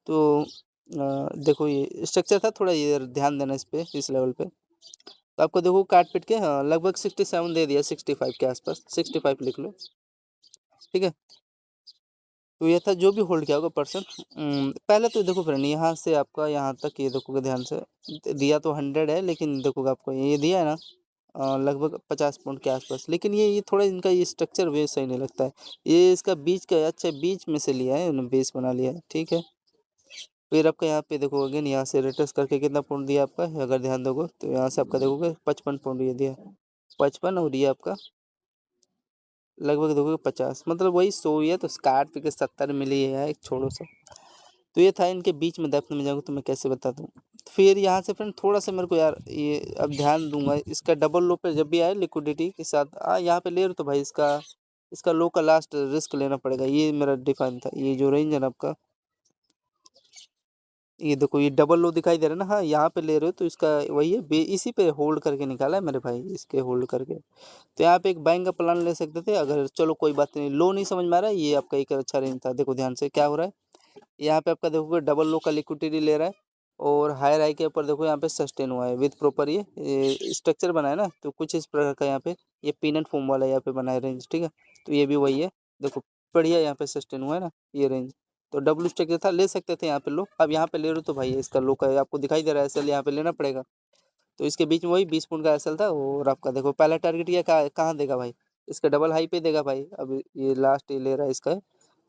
तो देखो ये स्ट्रक्चर था, थोड़ा ये ध्यान देना इस पे, इस लेवल पे। तो आपको देखो काट पीट के हाँ लगभग 67 दे दिया, 65 के आसपास, 65 लिख लो, ठीक है। तो ये था जो भी होल्ड किया होगा पर्सन। पहले तो देखो फ्रेंड, यहाँ से आपका यहाँ तक ये देखोगे ध्यान से, दिया तो 100 है, लेकिन देखोगे आपको ये दिया है ना लगभग 50 पॉइंट के आसपास। लेकिन ये थोड़ा इनका ये स्ट्रक्चर वे सही नहीं लगता है। ये इसका बीच का अच्छा बीच में से लिया है, उन्होंने बेस बना लिया है, ठीक है। फिर आपका यहाँ पे देखो अगेन यहाँ से रेटस करके कितना पॉइंट दिया आपका, अगर ध्यान दोगे तो यहाँ से आपका देखोगे 55 पॉइंट ये दिया, 55, और ये आपका लगभग देखोगे 50, मतलब वही 100 ही है, तो काट पे के 70 मिली है, एक छोड़ो सा। तो ये था इनके बीच में, डेप्थ में जाऊँगा तो मैं कैसे बता दूँ। फिर यहाँ से फ्रेंड थोड़ा सा मेरे को यार ये अब ध्यान दूंगा, इसका डबल लो पे जब भी आए लिक्विडिटी के साथ यहाँ पे ले रहे, तो भाई इसका लो का लास्ट रिस्क लेना पड़ेगा। ये मेरा डिफाइन था, ये जो रेंज है ना आपका, ये देखो ये डबल लो दिखाई दे रहा है ना, हाँ यहाँ पे ले रहे हो तो इसका वही है, इसी पे होल्ड करके निकाला है मेरे भाई, इसके होल्ड करके। तो यहाँ पे एक बाइंग का प्लान ले सकते थे अगर, चलो कोई बात नहीं, लो नहीं समझ में आ रहा है, ये आपका एक अच्छा रेंज था। देखो ध्यान से क्या हो रहा है, यहाँ पे आपका देखोगे डबल लो का लिक्विडिटी ले रहा है, और हायर हाई के ऊपर देखो यहाँ पे सस्टेन हुआ है विद प्रॉपर ये स्ट्रक्चर बना है ना, तो कुछ इस प्रकार का यहाँ पे ये पिन एंड फॉर्म वाला यहाँ पे बना है रेंज, ठीक है। तो ये भी वही है, देखो बढ़िया यहाँ पे सस्टेन हुआ है ना ये रेंज। तो डब्ल्यू स्ट्रक्चर था, ले सकते थे यहाँ पे लो, अब यहाँ पे ले रहे हो तो भाई इसका लो का आपको दिखाई दे रहा है, इसलिए यहाँ पे लेना पड़ेगा। तो इसके बीच में वही 20 पॉइंट का एसएल था, और आपका देखो पहला टारगेट ये कहाँ देगा भाई, इसका डबल हाई पे देगा भाई। अब ये लास्ट ये ले रहा है इसका,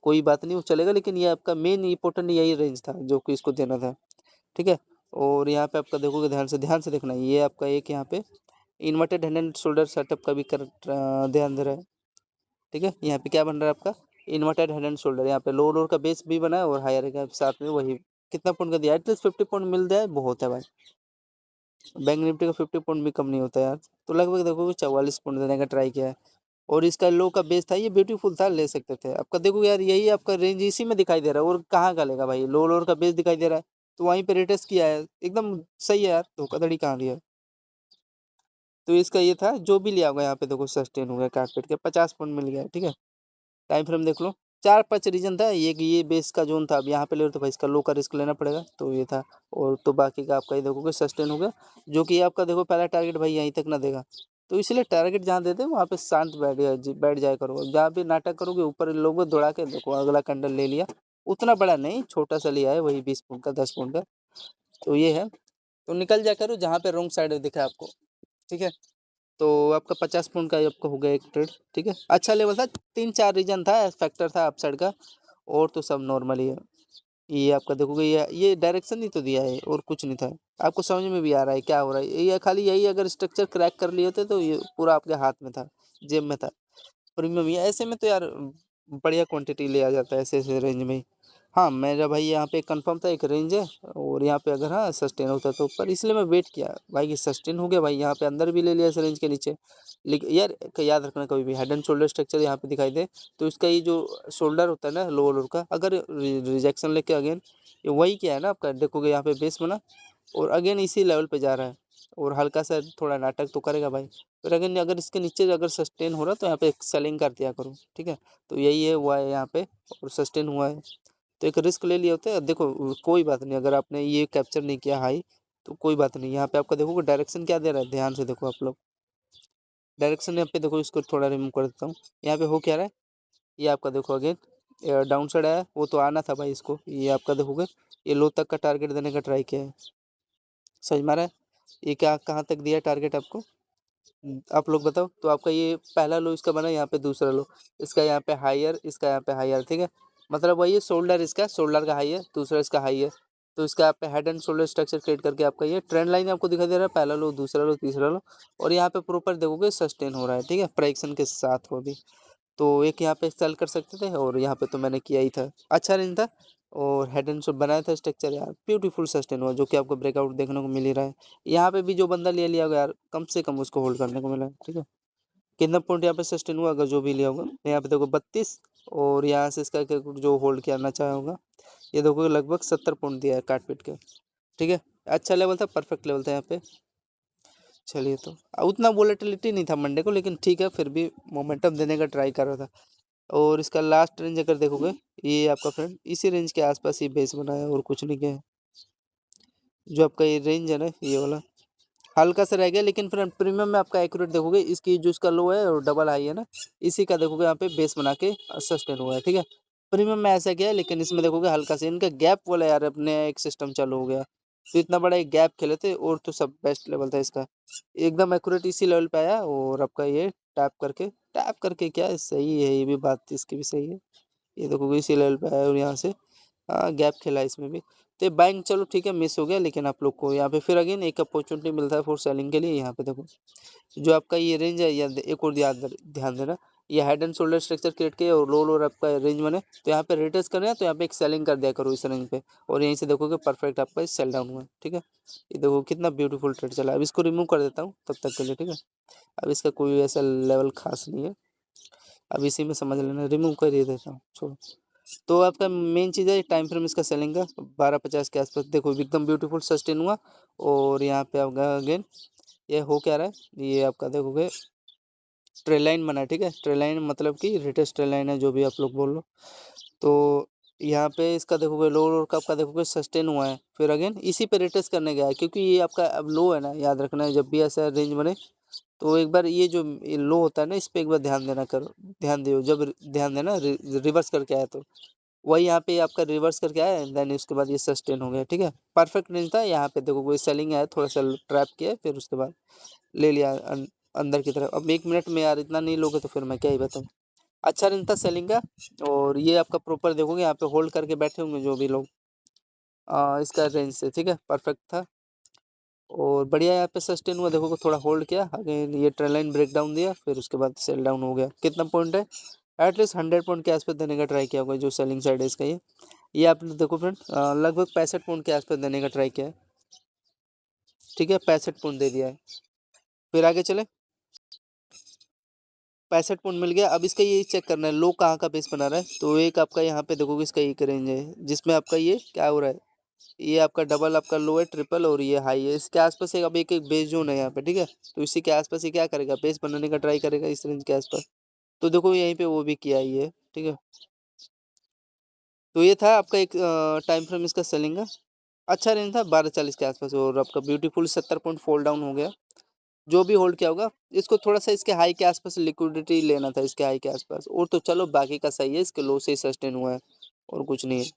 कोई बात नहीं वो चलेगा, लेकिन ये आपका मेन इंपॉर्टेंट यही रेंज था जो कि इसको देना था, ठीक है। और यहाँ पे आपका देखोगे ध्यान से देखना, ये आपका एक यहाँ पे inverted hand and shoulder setup का भी कर ध्यान दे रहा है, ठीक है। यहाँ पे क्या बन रहा है आपका इन्वर्टेड हेड एंड शोल्डर, यहाँ पे लोअर का बेस भी बना है, और हायर का साथ में वही कितना पॉइंट का दिया है, एटलीस्ट 50 पॉइंट मिल जाए बहुत है भाई। बैंक निफ्टी का 50 पॉइंट भी कम नहीं होता यार। तो लगभग देखोगे 44 पॉइंट देने का ट्राई किया है, और इसका लो का बेस था, ये ब्यूटीफुल था, ले सकते थे। आपका देखो यार यही आपका रेंज इसी में दिखाई दे रहा है, और कहाँ का लेगा भाई, लो लोअर का बेस दिखाई दे रहा है, तो वहीं पे रिटेस्ट किया है, एकदम सही है यार, धोखाधड़ी कहाँ दिया है। तो इसका ये था, जो भी लिया होगा यहाँ पे देखो सस्टेन हो गया, काट पीट के 50 पॉइंट मिल गया, ठीक है। टाइम फ्रेम देख लो, 4-5 रीजन था, ये बेस का जोन था, अब यहाँ पे ले लो तो भाई इसका लो का रिस्क लेना पड़ेगा, तो ये था। और तो बाकी का आपका ये देखोगे सस्टेन हो गया, जो कि आपका देखो पहला टारगेट भाई यहीं तक ना देगा, तो इसलिए टारगेट जहाँ देते हैं वहाँ पे शांत बैठ जाया करो, जहाँ भी नाटक करोगे ऊपर लोगों दौड़ा के देखो अगला कैंडल ले लिया, उतना बड़ा नहीं छोटा सा लिया है, वही 20 पॉइंट का 10 पॉइंट का। तो ये है, तो निकल जाया करो जहाँ पे रॉन्ग साइड दिखा आपको, ठीक है। तो आपका 50 पॉइंट का आपका हो गया एक ट्रेड, ठीक है, अच्छा लेवल था, 3-4 रीजन था, फैक्टर था अपसाइड का, और तो सब नॉर्मल ही है। ये आपका देखोगे ये डायरेक्शन ही तो दिया है, और कुछ नहीं था। आपको समझ में भी आ रहा है क्या हो रहा है, ये खाली यही, अगर स्ट्रक्चर क्रैक कर लिए होते तो ये पूरा आपके हाथ में था, जेब में था। प्रीमियम ये ऐसे में तो यार बढ़िया क्वांटिटी ले आ जाता है ऐसे ऐसे रेंज में। हाँ मेरा भाई यहाँ पे कंफर्म था एक रेंज है, और यहाँ पे अगर हाँ सस्टेन होता तो, पर इसलिए मैं वेट किया भाई कि सस्टेन हो गया भाई, यहाँ पे अंदर भी ले लिया इस रेंज के नीचे। लेकिन यार याद रखना कभी भी हेड एंड शोल्डर स्ट्रक्चर यहाँ पे दिखाई दे, तो इसका ये जो शोल्डर होता है ना लोअर लोअर का, अगर रिजेक्शन लेके अगेन ये वही क्या है ना आपका, देखोगे यहाँ पे बेस बना, और अगेन इसी लेवल पे जा रहा है, और हल्का सा थोड़ा नाटक तो करेगा भाई। फिर अगेन अगर इसके नीचे अगर सस्टेन हो रहा तो यहाँ पे सेलिंग कर दिया करो, ठीक है। तो यही है हुआ है यहाँ पे, और सस्टेन हुआ है, तो एक रिस्क ले लिया होता है। देखो कोई बात नहीं, अगर आपने ये कैप्चर नहीं किया हाई तो कोई बात नहीं, यहाँ पे आपका देखो डायरेक्शन क्या दे रहा है, ध्यान से देखो आप लोग डायरेक्शन यहाँ पे देखो, इसको थोड़ा रिमूव कर देता हूँ। यहाँ पे हो क्या रहा है, ये आपका देखो अगेन डाउन साइड आया, वो तो आना था भाई इसको, ये आपका देखोगे ये लो तक का टारगेट देने का ट्राई किया है, समझ में आ रहा है। ये क्या कहाँ तक दिया टारगेट आपको, आप लोग बताओ। तो आपका ये पहला लो इसका बना, यहाँ पे दूसरा लो इसका, यहाँ पे हायर, इसका यहाँ पे हायर, ठीक है। मतलब वही शोल्डर, इसका शोल्डर का हाई है, दूसरा इसका हाई है। तो इसका यहाँ पे head and shoulder structure create करके आपका ये ट्रेंड लाइन आपको दिखाई दे रहा है, पहला लो दूसरा लो तीसरा लो, और यहाँ पे प्रॉपर देखोगे सस्टेन हो रहा है, ठीक है, प्राइक्सन के साथ वो भी। तो एक यहाँ पे सेल कर सकते थे, और यहाँ पे तो मैंने किया ही था, अच्छा रेंज था। और हेड एंड शोल्डर बनाया था स्ट्रक्चर यार, ब्यूटीफुल सस्टेन हुआ, जो कि आपको ब्रेकआउट देखने को मिल ही रहा है। यहाँ पे भी जो बंदा ले लिया होगा यार, कम से कम उसको होल्ड करने को मिला है, ठीक है। कितना पॉइंट यहाँ पे सस्टेन हुआ, अगर जो भी लिया होगा यहाँ पे देखो 32, और यहाँ से इसका जो होल्ड करना चाहा होगा ये देखो लगभग 70 पॉइंट दिया है काट पीट के, ठीक है। अच्छा लेवल था, परफेक्ट लेवल था यहाँ पे। चलिए, तो उतना वोलेटिलिटी नहीं था मंडे को, लेकिन ठीक है, फिर भी मोमेंटम देने का ट्राई कर रहा था। और इसका लास्ट रेंज अगर देखोगे, ये आपका फ्रेंड इसी रेंज के आसपास ही बेस बनाया है और कुछ नहीं किया है। जो आपका ये रेंज है ना, ये वाला हल्का सा रह गया, लेकिन फ्रेंड प्रीमियम में आपका एक्यूरेट देखोगे, इसकी जो इसका लो है और डबल हाई है ना, इसी का देखोगे यहाँ पे बेस बना के सस्टेन हुआ है, ठीक है। प्रीमियम में ऐसा क्या है, लेकिन इसमें देखोगे हल्का सा इनका गैप वाला यार अपने एक सिस्टम चालू हो गया, तो इतना बड़ा एक गैप खेले थे, और तो सब बेस्ट लेवल था इसका, एकदम एक्यूरेट इसी लेवल पे आया। और आपका ये टैप करके क्या है, सही है, ये भी बात इसकी भी सही है। ये देखोगे इसी लेवल पे आया और यहाँ से गैप खेला इसमें भी। तो ये बाइंग चलो ठीक है, मिस हो गया, लेकिन आप लोग को यहाँ पे फिर अगेन एक अपॉर्चुनिटी मिलता है फॉर सेलिंग के लिए। यहाँ पे देखो जो आपका ये रेंज है, या एक और ध्यान देना, ये head and shoulder structure create किया और लो लोअर आपका रेंज बने, तो यहाँ पे रिटेस्ट करना है, तो यहाँ पे एक सेलिंग कर दिया करो इस रेंज पे, और यहीं से देखोगे परफेक्ट आपका सेल डाउन हुआ है, ठीक है। ये देखो कितना ब्यूटीफुल ट्रेड चला। अब इसको रिमूव कर देता हूँ तब तक के लिए, ठीक है। अब इसका कोई ऐसा लेवल खास नहीं है, अब इसी में समझ लेना, रिमूव कर ही देता हूँ, छोड़ो। तो आपका मेन चीज़ है टाइम फ्रेम इसका सेलिंग का 12:50 के आसपास, देखो एकदम ब्यूटीफुल सस्टेन हुआ। और यहाँ पे आपका अगेन ये हो क्या रहा है, ये आपका देखोगे ट्रेल लाइन बना है, ठीक है। ट्रेल लाइन मतलब कि रिटेस्ट ट्रेल लाइन है, जो भी आप लोग बोल लो। तो यहाँ पे इसका देखोगे लो और का आपका देखोगे सस्टेन हुआ है, फिर अगेन इसी पे रिटेस्ट करने गया है, क्योंकि ये आपका अब लो है ना, याद रखना है जब भी ऐसा रेंज बने, तो एक बार ये जो लो होता है ना, इस पे एक बार ध्यान देना करो, ध्यान दियो, जब ध्यान देना रिवर्स करके आया तो वही यहाँ पे आपका रिवर्स करके आया, देन उसके बाद ये सस्टेन हो गया, ठीक है। परफेक्ट रेंज था, यहाँ पे देखो कोई सेलिंग आया, थोड़ा सा ट्रैप किया, फिर उसके बाद ले लिया अंदर की तरफ। अब 1 मिनट में यार इतना नहीं लोगे तो फिर मैं क्या ही बताऊँ। अच्छा रेंज था सेलिंग का, और ये आपका प्रॉपर देखोगे यहाँ पे होल्ड करके बैठे होंगे जो भी लोग इसका रेंज से, ठीक है, परफेक्ट था। और बढ़िया यहाँ पे सस्टेन हुआ, देखो थोड़ा होल्ड किया, अगेन ये ट्रेंड लाइन ब्रेक डाउन दिया, फिर उसके बाद सेल डाउन हो गया। कितना पॉइंट है, एटलीस्ट 100 पॉइंट के आसपास देने का ट्राई किया होगा, जो सेलिंग साइड है इसका ये आपने देखो फ्रेंड लगभग 65 पॉइंट के आसपास देने का ट्राई किया है, ठीक है। 65 पॉइंट दे दिया है, फिर आगे चले। 65 पॉइंट मिल गया। अब इसका ये चेक करना है लो कहाँ का बेस बना रहा है, तो एक आपका यहाँ पे देखोगे इसका एक रेंज है, जिसमें आपका ये क्या हो रहा है, ये आपका डबल आपका लो है, ट्रिपल, और ये हाई है, इसके आसपास एक अब एक एक बेस जोन है यहाँ पे, ठीक है। तो इसी के आसपास ये क्या करेगा, बेस बनाने का ट्राई करेगा इस रेंज के आसपास। तो देखो यहीं पे वो भी किया ही है, ठीक है। तो ये था आपका एक टाइम फ्रेम इसका सेलिंग का। अच्छा रेंज था 12:40 के आसपास, और आपका ब्यूटीफुल 70 पॉइंट फॉल डाउन हो गया। जो भी होल्ड किया होगा, इसको थोड़ा सा इसके हाई के आसपास लिक्विडिटी लेना था, इसके हाई के आसपास, और तो चलो बाकी का सही है, इसके लो से ही सस्टेन हुआ है और कुछ नहीं है।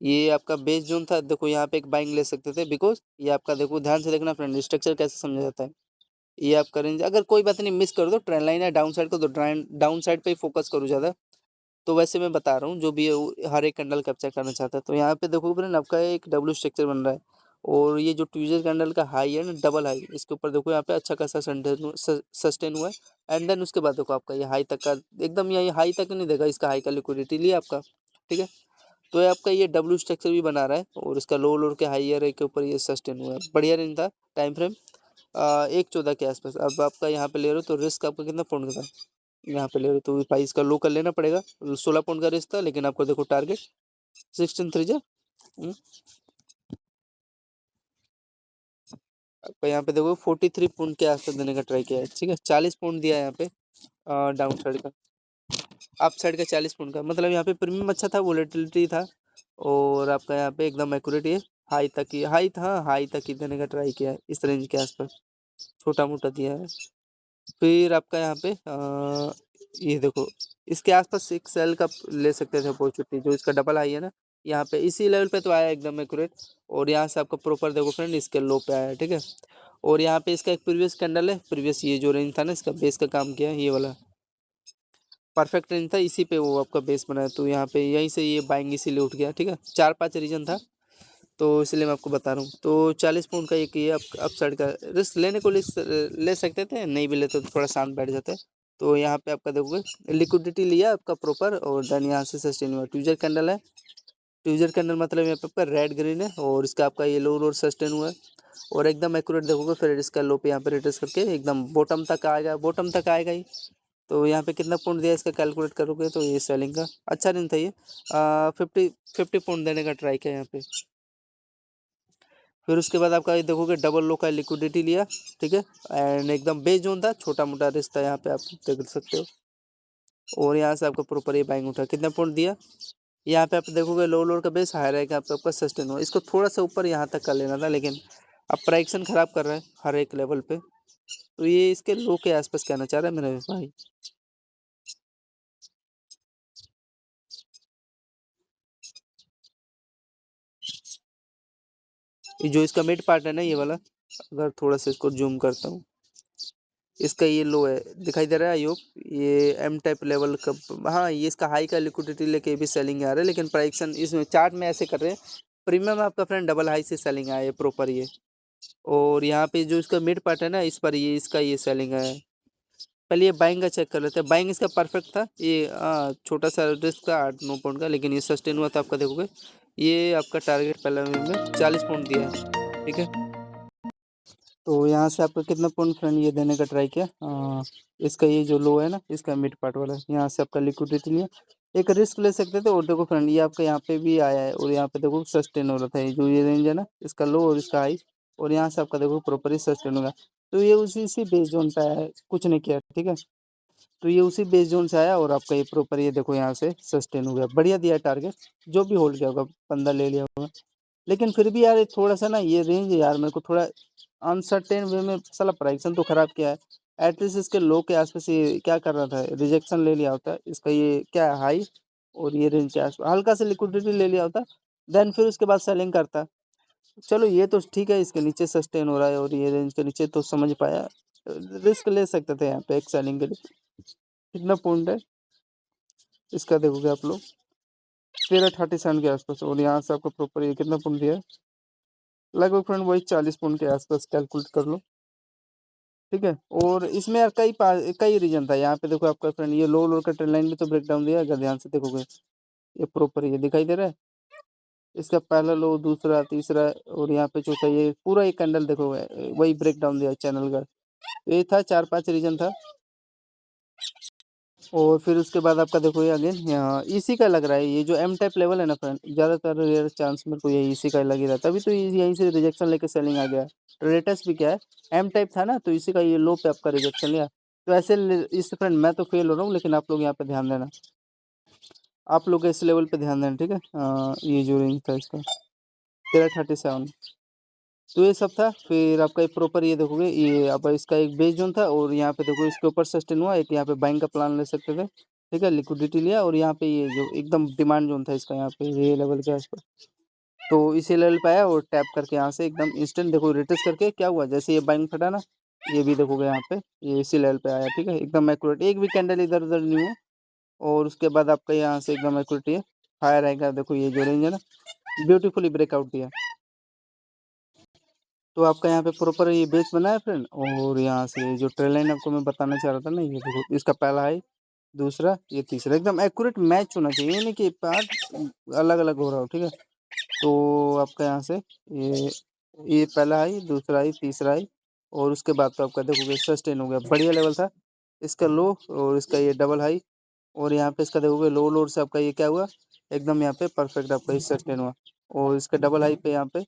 ये आपका बेस जोन था, देखो यहाँ पे एक बाइंग ले सकते थे, बिकॉज ये आपका देखो ध्यान से देखना फ्रेंड, स्ट्रक्चर कैसे समझा जाता है। ये आपका रेंज अगर कोई बात नहीं मिस कर दो, ट्रेंड लाइन है डाउन साइड को, तो डाउन साइड पे ही फोकस करो ज़्यादा। तो वैसे मैं बता रहा हूँ, जो भी है हर एक कैंडल कैप्चर करना चाहता है। तो यहाँ पे देखो फ्रेंड आपका एक डब्ल्यू स्ट्रक्चर बन रहा है, और ये जो ट्यूजर कैंडल का हाई है ना, डबल हाई, इसके ऊपर देखो यहाँ पे अच्छा खासा सस्टेन हुआ है। एंड देन उसके बाद देखो आपका ये हाई तक का, एकदम ये हाई तक नहीं देगा, इसका हाई का लिक्विडिटी लिया आपका, ठीक है। तो ये आपका ये डब्ल्यू स्ट्रक्चर भी बना रहा है, और इसका लो लोड के हाइयर के ऊपर ये सस्टेन हुआ है, बढ़िया रेंज था। टाइम फ्रेम 1:14 के आसपास। अब आपका यहाँ पे ले रहे हो तो रिस्क आपका कितना पॉइंट का था, यहाँ पे ले रहे हो तो भाई इसका लो कर लेना पड़ेगा। 16 पॉइंट का रिस्क था, लेकिन आपको देखो टारगेट 16 3 आपका यहाँ पे देखो 43 पॉइंट के आसपास देने का ट्राई किया है, ठीक है। 40 पॉइंट दिया है यहाँ पे डाउन साइड का, अप साइड का 40 पॉइंट का, मतलब यहाँ पे प्रीमियम अच्छा था, वोलेटिलिटी था, और आपका यहाँ पे एकदम एक्यूरेट है। हाई तक ही हाई था, हाई तक ही देने का ट्राई किया है इस रेंज के आसपास, छोटा मोटा दिया है। फिर आपका यहाँ पे ये देखो इसके आसपास एक सेल का ले सकते थे अपॉर्चुनिटी, जो इसका डबल हाई है ना, यहाँ पे इसी लेवल पे तो आया एकदम एक्यूरेट, और यहाँ से आपका प्रॉपर देखो फ्रेंड इसके लो पे आया है, ठीक है। और यहाँ पे इसका एक प्रीवियस कैंडल है, प्रीवियस ये जो रेंज था ना, इसका बेस का काम किया है, ये वाला परफेक्ट रेंज था, इसी पे वो आपका बेस बनाया, तो यहाँ पे यहीं से ये बाइंग इसीलिए उठ गया, ठीक है। 4-5 रीजन था, तो इसलिए मैं आपको बता रहा हूँ। तो 40 पॉइंट का एक ये अप साइड का रिस्क लेने को ले सकते थे, नहीं भी लेते तो थोड़ा शांत बैठ जाते। तो यहाँ पे आपका देखोगे लिक्विडिटी लिया आपका प्रॉपर, और देन यहाँ से सस्टेन हुआ, ट्यूजर कैंडल है, ट्यूजर कैंडल मतलब यहाँ पे आपका रेड ग्रीन है और इसका आपका ये लो और सस्टेन हुआ है और एकदम एक्यूरेट देखोगे, फिर इसका लो पे यहाँ पे रिट्रेस करके एकदम बॉटम तक आएगा, बॉटम तक आएगा ही। तो यहाँ पे कितना पॉइंट दिया इसका कैलकुलेट करोगे तो ये सेलिंग का अच्छा दिन था ये, 50 पॉइंट देने का ट्राई किया यहाँ पे। फिर उसके बाद आपका ये देखोगे डबल लो का लिक्विडिटी लिया, ठीक है, एंड एकदम बेस जोन था, छोटा मोटा रिस्क था यहाँ पे आप देख सकते हो। और यहाँ से आपका प्रॉपर ये बाइंग उठा, कितना पॉइंट दिया यहाँ पे आप देखोगे, लो लोअर का बेस हाई रहेगा, आपका सस्टेन हो, इसको थोड़ा सा ऊपर यहाँ तक कर लेना था, लेकिन अब प्राइक्शन खराब कर रहा है हर एक लेवल पे, तो ये इसके लो के आसपास कहना चाह रहा है मेरे भाई। ये जो इसका मिड पार्ट है ना ये वाला, अगर थोड़ा सा इसको जूम करता हूँ, इसका ये लो है, दिखाई दे रहा है आयोग, ये एम टाइप लेवल का। हाँ, ये इसका हाई का लिक्विडिटी लेके भी सेलिंग आ रहा है, लेकिन प्राइक्शन इसमें चार्ट में ऐसे कर रहे हैं, प्रीमियम आपका फ्रेंड डबल हाई से सेलिंग आया है प्रॉपर ये। और यहाँ पे जो इसका मिड पार्ट है ना, इस पर ये इसका ये सेलिंग है। पहले ये बाइंग का चेक कर लेते हैं, बाइंग इसका परफेक्ट था ये, छोटा सा रिस्क था 8-9 पॉइंट का, लेकिन ये सस्टेन हुआ था आपका देखोगे, ये आपका टारगेट पहले में 40 पॉइंट दिया है, ठीक है। तो यहाँ से आपका कितना पॉइंट फ्रेंड ये देने का ट्राई किया, इसका ये जो लो है ना, इसका मिड पार्ट वाला, यहाँ से आपका लिक्विडिटी लिया, एक रिस्क ले सकते थे। और देखो फ्रेंड ये आपका यहाँ पे भी आया है और यहाँ पे देखो सस्टेन हो रहा था, ये जो ये रेंज है ना, इसका लो और इसका हाई, और यहाँ से आपका देखो प्रॉपरली सस्टेन होगा। तो ये उसी से बेस जोन पे आया है, कुछ नहीं किया, ठीक है। तो ये उसी बेस जोन से आया और आपका ये प्रॉपर ये देखो यहाँ से सस्टेन हो गया, बढ़िया दिया टारगेट, जो भी होल्ड किया होगा बंदा ले लिया होगा। लेकिन फिर भी यार थोड़ा सा ना ये रेंज यार मेरे को थोड़ा अनसर्टेन वे में, साला प्राइसन तो खराब किया है। एटलीस्ट इसके लो के आसपास ये क्या कर रहा था, रिजेक्शन ले लिया होता, इसका ये क्या है हाई, और ये रेंज के आसपास हल्का सा लिक्विडिटी ले लिया होता, देन फिर उसके बाद सेलिंग करता। चलो ये तो ठीक है, इसके नीचे सस्टेन हो रहा है और ये रेंज के नीचे तो समझ पाया, रिस्क ले सकते थे यहाँ पे एक सेलिंग के लिए। कितना पॉइंट है इसका देखोगे आप लोग, 1337 के आसपास, और यहाँ से आपको प्रॉपर ये कितना पॉइंट दिया है, लगभग फ्रेंड वही 40 पॉइंट के आसपास कैलकुलेट कर लो, ठीक है। और इसमें यार कई रीजन था, यहाँ पे देखो आपका फ्रेंड ये लो लो का ट्रेंड लाइन भी तो ब्रेक डाउन दिया, अगर ध्यान से देखोगे ये प्रॉपर ये दिखाई दे रहा है, इसका पहला लो, दूसरा, तीसरा, और यहाँ पे चौथा, ये पूरा एक कैंडल देखोगे वही ब्रेक डाउन दिया चैनल का। ये था 4-5 रीजन था। और फिर उसके बाद आपका देखो ये अगेन यहाँ इसी का लग रहा है, ये जो एम टाइप लेवल है ना फ्रेंड, ज़्यादातर रेयर चांस मेरे को ये इसी का लग ही रहा है, तभी तो यहीं से रिजेक्शन लेके सेलिंग आ गया। रेटस भी क्या है, एम टाइप था ना, तो इसी का ये लो पे आपका रिजेक्शन लिया। तो ऐसे इस फ्रेंड मैं तो फेल हो रहा हूँ, लेकिन आप लोग यहाँ पे ध्यान देना, आप लोग इस लेवल पे ध्यान देना, ठीक है। ये जो रेंज था इसका 1337, तो ये सब था। फिर आपका एक प्रॉपर ये देखोगे, ये अब इसका एक बेस जोन था, और यहाँ पे देखो इसके ऊपर सस्टेन हुआ, एक यहाँ पे बाइंग का प्लान ले सकते थे, ठीक है, लिक्विडिटी लिया, और यहाँ पे ये जो एकदम डिमांड जोन था इसका, यहाँ पे ये लेवल के आसपास, तो इसी लेवल पे आया और टैप करके यहाँ से एकदम इंस्टेंट देखो रिट्रेस करके क्या हुआ, जैसे ये बाइंग फटा ना, ये भी देखोगे यहाँ पे ये इसी लेवल पे आया, ठीक है, एकदम एक्यूरेट, एक भी कैंडल इधर उधर नहीं हुआ। और उसके बाद आपका यहाँ से एकदम एक्यूरेट ये हायर आएगा, देखो ये जो रेंज है ना, ब्यूटीफुली ब्रेकआउट दिया। तो आपका यहाँ पे प्रॉपर ये बेस बना है फ्रेंड, और यहाँ से जो ट्रेल लाइन आपको मैं बताना चाह रहा था ना, ये देखो इसका पहला है, दूसरा, ये तीसरा, एकदम एक्यूरेट मैच होना चाहिए, ये नहीं कि पार्ट अलग अलग हो रहा हो, ठीक है। तो आपका यहाँ से ये पहला है, दूसरा है, तीसरा है, और उसके बाद तो आपका देखोगे सस्टेन हो गया, बढ़िया लेवल था इसका लो, और इसका ये डबल हाई, और यहाँ पे इसका देखोगे लो लोड से आपका ये क्या हुआ, एकदम यहाँ पे परफेक्ट आपका ये सस्टेन हुआ, और इसका डबल हाई पे यहाँ पे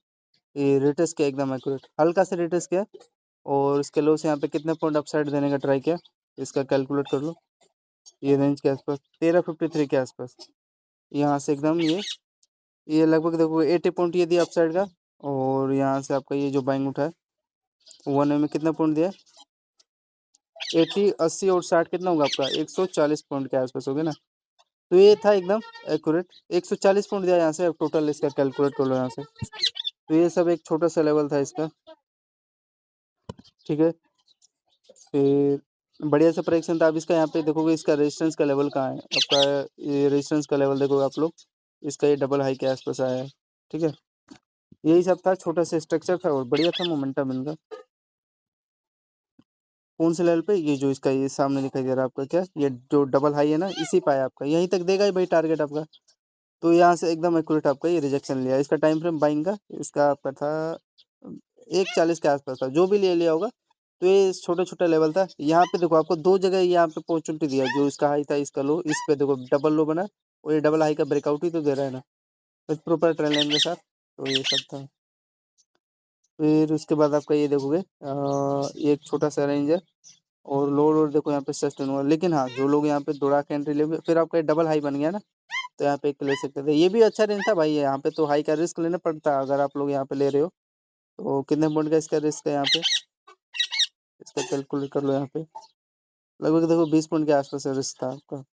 ये रिटेस्ट किया, एकदम एक्यूरेट, हल्का से रिटेस्ट किया, और इसके लो से यहाँ पे कितने पॉइंट अपसाइड देने का ट्राई किया, इसका कैलकुलेट कर लो, ये रेंज के आसपास 1353 के आसपास, यहाँ से एकदम ये लगभग देखो 80 पॉइंट ये दिया अपसाइड का। और यहाँ से आपका ये जो बाइंग उठा है 1 में कितना पॉइंट दिया, 80, 80 और 60 कितना होगा आपका, 140 पॉइंट के आसपास हो गया ना। तो ये था एकदम एक्यूरेट, 140 पॉइंट दिया यहाँ से, अब टोटल इसका कैलकुलेट कर लो यहाँ से। तो ये सब एक छोटा सा लेवल था इसका, ठीक है। फिर बढ़िया सा प्रेडिक्शन था। अब इसका यहाँ पे देखोगे इसका रेजिस्टेंस का लेवल कहाँ है आपका, ये रेजिस्टेंस का लेवल देखोगे आप लोग, इसका ये डबल हाई के आसपास आया है, ठीक है। यही सब था, छोटा सा स्ट्रक्चर था और बढ़िया था मोमेंटम इनका। कौन से लेवल पे, ये जो इसका ये सामने दिखाई दे रहा है आपका क्या, ये जो डबल हाई है ना, इसी पे आया आपका, यहीं तक देगा ही भाई टारगेट आपका। तो यहाँ से एकदम एक्यूरेट आपका ये रिजेक्शन लिया। इसका टाइम फ्रेम बाइंग का इसका आपका था 1:40 के आसपास था, जो भी ले लिया होगा। तो ये छोटा छोटा लेवल था। यहाँ पे देखो आपको दो जगह यहाँ पे अपॉर्चुनिटी दिया, जो इसका हाई था इसका लो, इस पे देखो डबल लो बना, और ये डबल हाई का ब्रेकआउट ही तो दे रहा है ना, तो प्रॉपर ट्रेंड लाइन के साथ। तो ये सब था। फिर उसके बाद आपका ये देखोगे ये एक छोटा सा रेंज है, और लो लो देखो यहाँ पे सस्टेन हुआ। लेकिन हाँ, जो लोग यहाँ पे दौड़ा के एंट्री ले, फिर आपका डबल हाई बन गया ना, तो यहाँ पे एक ले सकते थे। ये भी अच्छा रेंज था भाई। यहाँ पे तो हाई का रिस्क लेना पड़ता है अगर आप लोग यहाँ पे ले रहे हो। तो कितने पॉइंट का इसका रिस्क है यहाँ पे, इसका कैलकुलेट कर लो। यहाँ पे लगभग देखो 20 पॉइंट के आसपास रिस्क था आपका।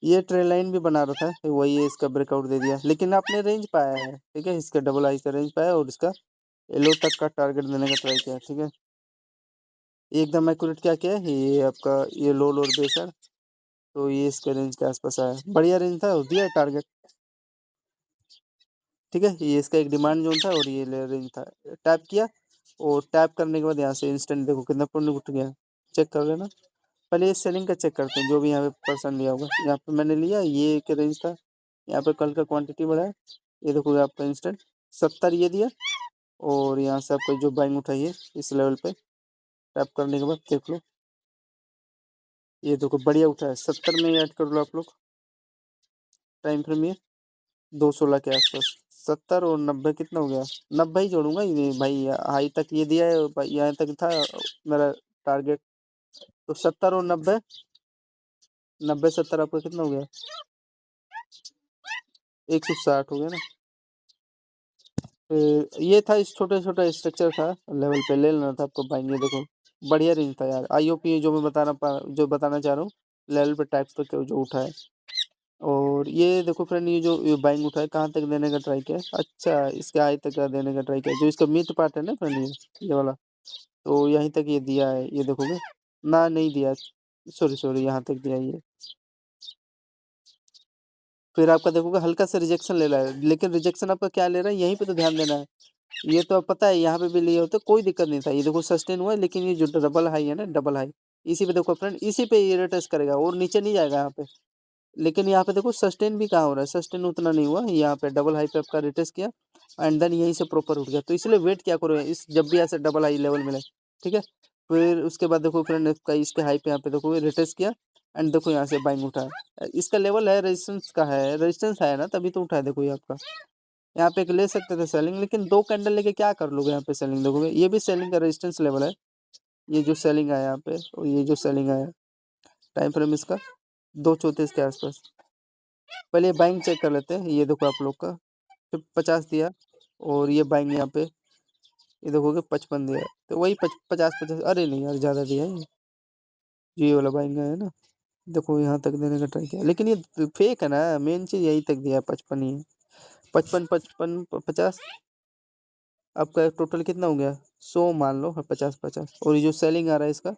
ये ट्रेल लाइन भी बना रहा था, फिर वही है इसका ब्रेकआउट दे दिया, लेकिन आपने रेंज पाया है, ठीक है। इसका डबल हाई का रेंज पाया, और इसका येलो तक का टारगेट देने का ट्राई किया, ठीक है। ये एकदम एक्यूरेट क्या किया है, ये आपका ये लो और बेस है। तो ये इसके रेंज के आसपास आया, बढ़िया रेंज था, दिया है टारगेट, ठीक है। ये इसका एक डिमांड जोन था, और ये रेंज था। टैप किया, और टैप करने के बाद यहाँ से इंस्टेंट देखो कितना पॉइंट उठ गया, चेक कर लेना। पहले ये सेलिंग का चेक करते हैं, जो भी यहाँ पे पर्सन लिया होगा। यहाँ पे मैंने लिया, ये एक रेंज था, यहाँ पे कल का क्वांटिटी बढ़ा है। ये देखोगे आपका इंस्टेंट 70 ये दिया, और यहाँ से आपको जो बाइंग उठाई है इस लेवल पे, टैप करने के बाद देख लो, ये देखो बढ़िया उठा है। 70 में ऐड कर लो आप लोग, टाइम फ्रेम ये 2:16 के आसपास। 70 और 90 कितना हो गया, 90 ही जोड़ूंगा ये भाई। हाई तक ये दिया है भाई, यहाँ तक था मेरा टारगेट। तो 70 और 90, 90 70 आपका कितना हो गया, 160 हो गया ना। ये था, इस छोटे छोटा स्ट्रक्चर था, लेवल पे ले लेना था आपको भाई। ये देखो बढ़िया रेंज था यार। आईओपी जो मैं जो बताना चाह रहा हूँ, लेवल पे टाइप पे जो उठा है। और ये देखो फ्रेंड, ये जो बाइंग उठा है, कहाँ तक देने का ट्राई किया है, अच्छा इसके हाई तक का देने का ट्राई किया है। जो इसका मिड पार्ट है ना फ्रेंड, ये वाला, तो यहीं तक ये दिया है, ये देखोगे ना, नहीं दिया, सॉरी सॉरी, यहाँ तक दिया ये। फिर आपका देखोगे हल्का सा रिजेक्शन ले रहा है, लेकिन रिजेक्शन आपका क्या ले रहा है, यहीं पे तो ध्यान देना है। ये तो अब पता है, यहाँ पे भी लिए होते कोई दिक्कत नहीं था। ये देखो सस्टेन हुआ है, लेकिन ये जो डबल हाई है ना, डबल हाई, इसी पे देखो फ्रेंड, इसी पे ये रिटेस्ट करेगा, और नीचे नहीं जाएगा यहाँ पे। लेकिन यहाँ पे देखो सस्टेन भी कहाँ हो रहा है, सस्टेन उतना नहीं हुआ। यहाँ पे डबल हाई पे आपका रिटेस्ट किया, एंड देन यहीं से प्रॉपर उठ गया। तो इसलिए वेट क्या करो, इस जब भी ऐसे डबल हाई लेवल मिले, ठीक है। फिर उसके बाद देखो फ्रेंड, इसका इसके हाई पे यहाँ पे देखो रिटेस्ट किया, एंड देखो यहाँ से बाइंग उठा है। इसका लेवल है, रेजिस्टेंस का है, रेजिस्टेंस है ना, तभी तो उठा है। देखो ये आपका यहाँ पे एक ले सकते थे सेलिंग, लेकिन दो कैंडल लेके क्या कर लोगे यहाँ पे सेलिंग। देखोगे ये भी सेलिंग का रेजिस्टेंस लेवल है, ये जो सेलिंग आया यहाँ पे, और ये जो सेलिंग आया, टाइम फ्रेम इसका 2:34 के आसपास। पहले बाइंग चेक कर लेते हैं। ये देखो आप लोग का फिर 50 दिया, और ये बाइंग यहाँ पे ये देखोगे 55 दिया, तो वही 50 50। अरे नहीं यार, ज़्यादा दिया है ये वाला बाइंग है ना। देखो यहाँ तक देने का ट्राई किया, लेकिन ये फेक है ना, मेन चीज़ यही तक दिया है, 55 ही है। 55 55 50, आपका टोटल कितना हो गया, 100 मान लो, 50 50। और ये जो सेलिंग आ रहा है इसका,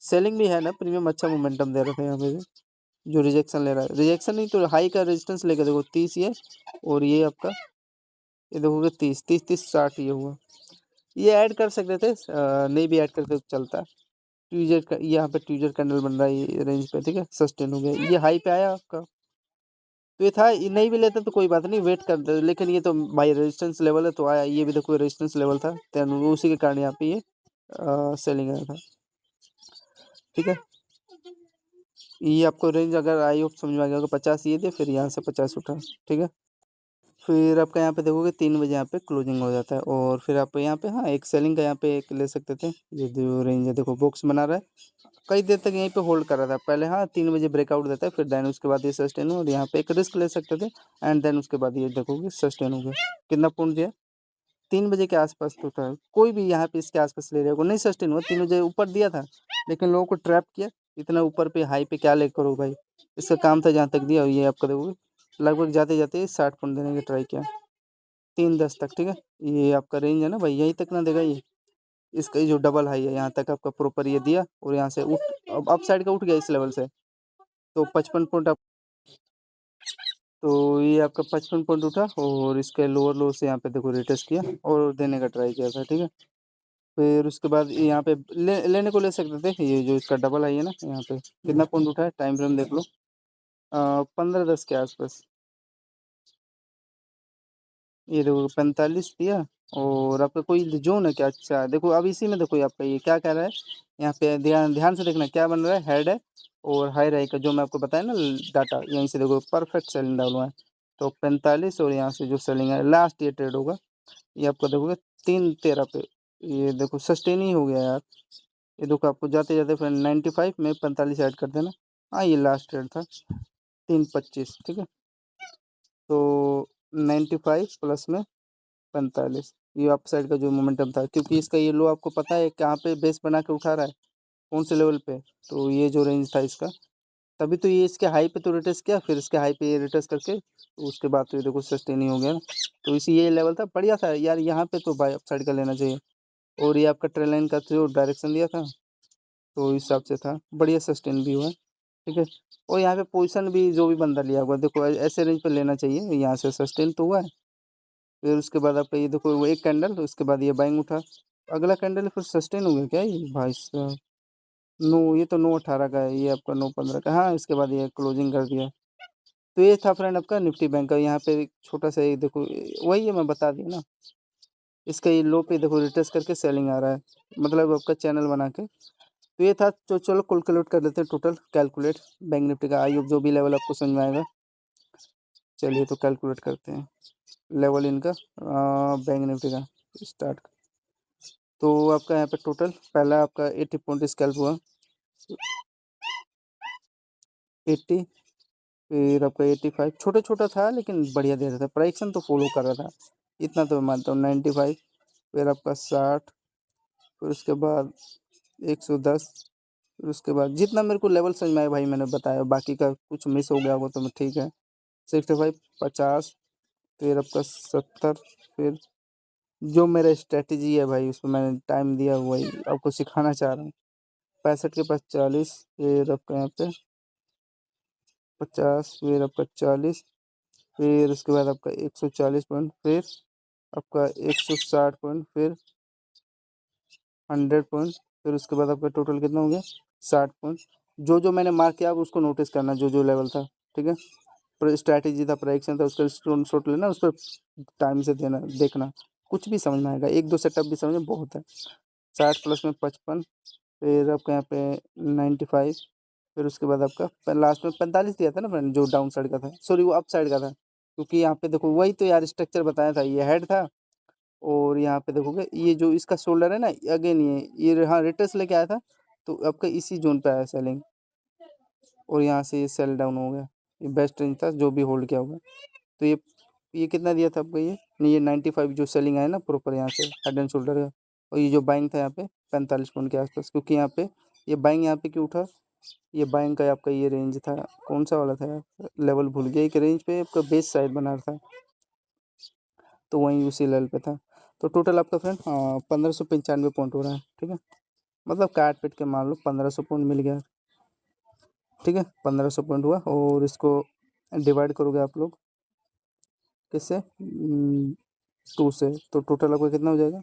सेलिंग भी है ना, प्रीमियम अच्छा मोमेंटम दे रहा था यहाँ पे भी। जो रिजेक्शन ले रहा है, रिजेक्शन नहीं तो हाई का रेजिस्टेंस लेकर देखो 30 ये, और ये आपका ये देखोगे 30 30 30 60 ये हुआ। ये ऐड कर सकते थे, नहीं भी ऐड करते तो चलता। ट्यूजर का यहाँ पे ट्यूजर कैंडल बन रहा है ये रेंज पे, ठीक है, सस्टेन हो गया, ये हाई पे आया आपका। तो ये था, ये नहीं भी लेते तो कोई बात नहीं, वेट करते, लेकिन ये तो भाई रेजिस्टेंस लेवल है तो आया। ये भी देखो रेजिस्टेंस लेवल था, तो उसी के कारण यहाँ पे ये सेलिंग आया था, ठीक है। ये आपको रेंज अगर आई हो समझ में आ गया होगा, 50 ये थे, फिर यहाँ से 50 उठा, ठीक है। फिर आपका यहाँ पे देखोगे 3 बजे यहाँ पे क्लोजिंग हो जाता है, और फिर आप यहाँ पे हाँ एक सेलिंग का यहाँ पे एक ले सकते थे। ये जो रेंज है देखो बॉक्स बना रहा है, कई देर तक यहीं पे होल्ड कर रहा था पहले। हाँ 3 बजे ब्रेकआउट देता है, फिर देन उसके बाद ये सस्टेन हो, और यहाँ पे एक रिस्क ले सकते थे, एंड देन उसके बाद ये देखोगे सस्टेन हो गया। कितना पॉइंट दिया, 3 बजे के आसपास तो था। कोई भी यहाँ पे इसके आसपास ले रहेगा, नहीं सस्टेन हुआ, 3 बजे ऊपर दिया था, लेकिन लोगों को ट्रैप किया। इतना ऊपर पे हाई पे क्या ले करो भाई, इसका काम था जहाँ तक दिया, और ये आपका देखोगे लगभग जाते जाते 60 पॉइंट देने का ट्राई किया, 3:10 तक, ठीक है। ये आपका रेंज है ना भाई, यहीं तक ना देगा ये। इसका ये जो डबल हाई है यहाँ तक आपका प्रॉपर ये दिया, और यहाँ से उठ, अब अप साइड का उठ गया इस लेवल से, तो 55 पॉइंट आप, तो ये आपका 55 पॉइंट उठा, और इसके लोअर लो से यहाँ पे देखो रिटेस्ट किया, और देने का ट्राई किया था, ठीक है। फिर उसके बाद यहाँ पे लेने को ले सकते थे। ये जो इसका डबल आई है ना, यहाँ पे कितना पॉइंट उठा है, टाइम फ्रेम देख लो, 15:10 के आसपास। ये देखो 45 दिया। और आपका कोई जोन है क्या? अच्छा देखो अब इसी में देखो आपका ये क्या कह रहा है, यहाँ पे ध्यान ध्यान से देखना क्या बन रहा है, हेड है और हाई राई का जो मैं आपको बताया ना डाटा, यहीं से देखो परफेक्ट सेलिंग डाल हुआ है। तो 45 और यहाँ से जो सेलिंग है लास्ट ये ट्रेड होगा, ये आपका देखोगे 3.13 पे, ये देखो सस्टेन ही हो गया यार। ये देखो आपको जाते जाते फिर 95 में 45 ऐड कर देना। हाँ ये लास्ट ट्रेड था 3.25, ठीक है। तो 95 प्लस में 45, ये अप साइड का जो मोमेंटम था, क्योंकि इसका ये लो आपको पता है कहाँ पे बेस बना के उठा रहा है, कौन से लेवल पे। तो ये जो रेंज था इसका, तभी तो ये इसके हाई पे तो रिटेस्ट किया, फिर इसके हाई पे ये रिटेस्ट करके तो उसके बाद तो ये देखो सस्टेन ही हो गया ना। तो इसी ये लेवल था, बढ़िया था यार, यहाँ पे तो बाय अप साइड का लेना चाहिए। और ये आपका ट्रेल लाइन का जो डायरेक्शन दिया था तो इस हिसाब से था, बढ़िया सस्टेन भी हुआ, ठीक है। और यहाँ पे पोजीशन भी जो भी बंदा लिया हुआ देखो ऐसे रेंज पे लेना चाहिए, यहाँ से सस्टेन तो हुआ है। फिर उसके बाद आपका ये देखो वो एक कैंडल, उसके बाद ये बाइंग उठा, अगला कैंडल फिर सस्टेन हो गया क्या ये भाई साहब। नो ये तो 9.18 का है, ये आपका 9.15 का, हाँ इसके बाद ये क्लोजिंग कर दिया। तो ये था फ्रेंड आपका निफ्टी बैंक का, यहाँ पे एक छोटा सा ये देखो वही है मैं बता दिया ना, इसका ये लो पे देखो रिटेस्ट करके सेलिंग आ रहा है, मतलब आपका चैनल बना के। तो ये था, तो चलो कैलकुलेट कर लेते हैं, टोटल कैलकुलेट बैंक निफ्टी का, आई होप जो भी लेवल आपको समझ में आएगा। चलिए तो कैलकुलेट करते हैं लेवल इनका बैंक निफ्टी का, स्टार्ट। तो आपका यहाँ पे टोटल पहला आपका 80 पॉइंट स्कैल्प हुआ, 80, फिर आपका 85, छोटा छोटा था लेकिन बढ़िया दे रहा था, प्राइक्शन तो फॉलो कर रहा था, इतना तो मैं मानता हूँ। 95, फिर आपका 60, फिर उसके बाद 110, फिर उसके बाद जितना मेरे को लेवल समझ में आया भाई मैंने बताया, बाकी का कुछ मिस हो गया होगा तो मैं ठीक है। 65, 50, फिर आपका 70, फिर जो मेरा स्ट्रेटेजी है भाई उसमें मैंने टाइम दिया वही आपको सिखाना चाह रहा हूँ। 65 के पास 40, फिर आपका यहाँ पे 50, फिर आपका 40, फिर उसके बाद आपका 140 पॉइंट, फिर आपका 160 पॉइंट, फिर 100 पॉइंट, फिर उसके बाद आपका टोटल कितना हो गया 60 पॉइंट। जो जो मैंने मार्क किया आप उसको नोटिस करना, जो जो लेवल था, ठीक है। पर स्ट्रैटेजी था, प्राइक्शन था, उसका स्क्रीनशॉट लेना, उस पर टाइम से देना, देखना कुछ भी समझ में आएगा, एक दो सेटअप भी समझ में बहुत है। 60 प्लस में 55, फिर आपका यहाँ पे 95, फिर उसके बाद आपका लास्ट में 45 दिया था ना फ्रेंड, जो डाउन साइड का था, सॉरी वो अप साइड का था, क्योंकि यहाँ पे देखो वही तो यार स्ट्रक्चर बताया था, ये हेड था और यहाँ पे देखोगे ये जो इसका शोल्डर है ना, अगेन ये हाँ रिटर्स लेके आया था, तो आपका इसी जोन पे आया सेलिंग, और यहाँ से ये सेल डाउन हो गया, ये बेस्ट रेंज था जो भी होल्ड किया होगा। तो ये कितना दिया था आपका, ये नहीं ये 95 जो सेलिंग आया ना प्रॉपर यहाँ से हेड एंड शोल्डर का, और ये जो बाइंग था यहाँ पे 45 पॉइंट के आसपास, क्योंकि यहाँ पे ये बाइंग यहाँ पे क्यों उठा, ये बाइंग का आपका ये रेंज था, कौन सा वाला था यार लेवल भूल गया, एक रेंज पे आपका बेस साइड बना रहा था, तो वहीं उसी लेवल पे था। तो टोटल आपका फ्रेंड 1595 पॉइंट हो रहा है, ठीक है। मतलब काट पीट के मान लो 1500 पॉइंट मिल गया, ठीक है। 1500 पॉइंट हुआ, और इसको डिवाइड करोगे आप लोग किससे, 2 से, तो टोटल आपका कितना हो जाएगा,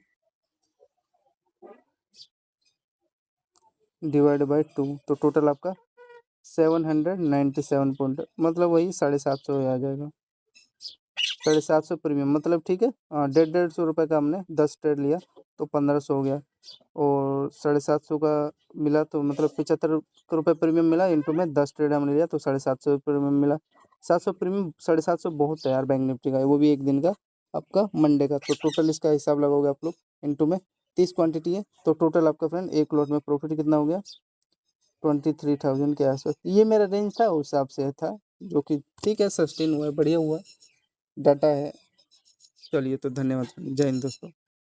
डिवाइड बाई 2, तो टोटल आपका 797 पॉइंट, मतलब वही 750 आ जाएगा। 750 प्रीमियम मतलब ठीक है, 150 का हमने 10 ट्रेड लिया तो 1500 हो गया, और 750 का मिला तो मतलब 75 रुपये प्रीमियम मिला, इंटू में 10 ट्रेड हमने लिया तो 750 प्रीमियम मिला। 700 प्रीमियम 750 बहुत है यार बैंक निफ्टी का, वो भी एक दिन का आपका मंडे का, तो टोटल इसका हिसाब लगाओगे आप लोग, इंटू में 30 क्वांटिटी है, तो टोटल आपका फ्रेंड एक लॉट में प्रॉफिट कितना हो गया 23,000 के आसपास। ये मेरा रेंज था उस हिसाब से था, जो कि ठीक है, सस्टेन हुआ है, बढ़िया हुआ, डाटा है। चलिए तो धन्यवाद, जय हिंद दोस्तों।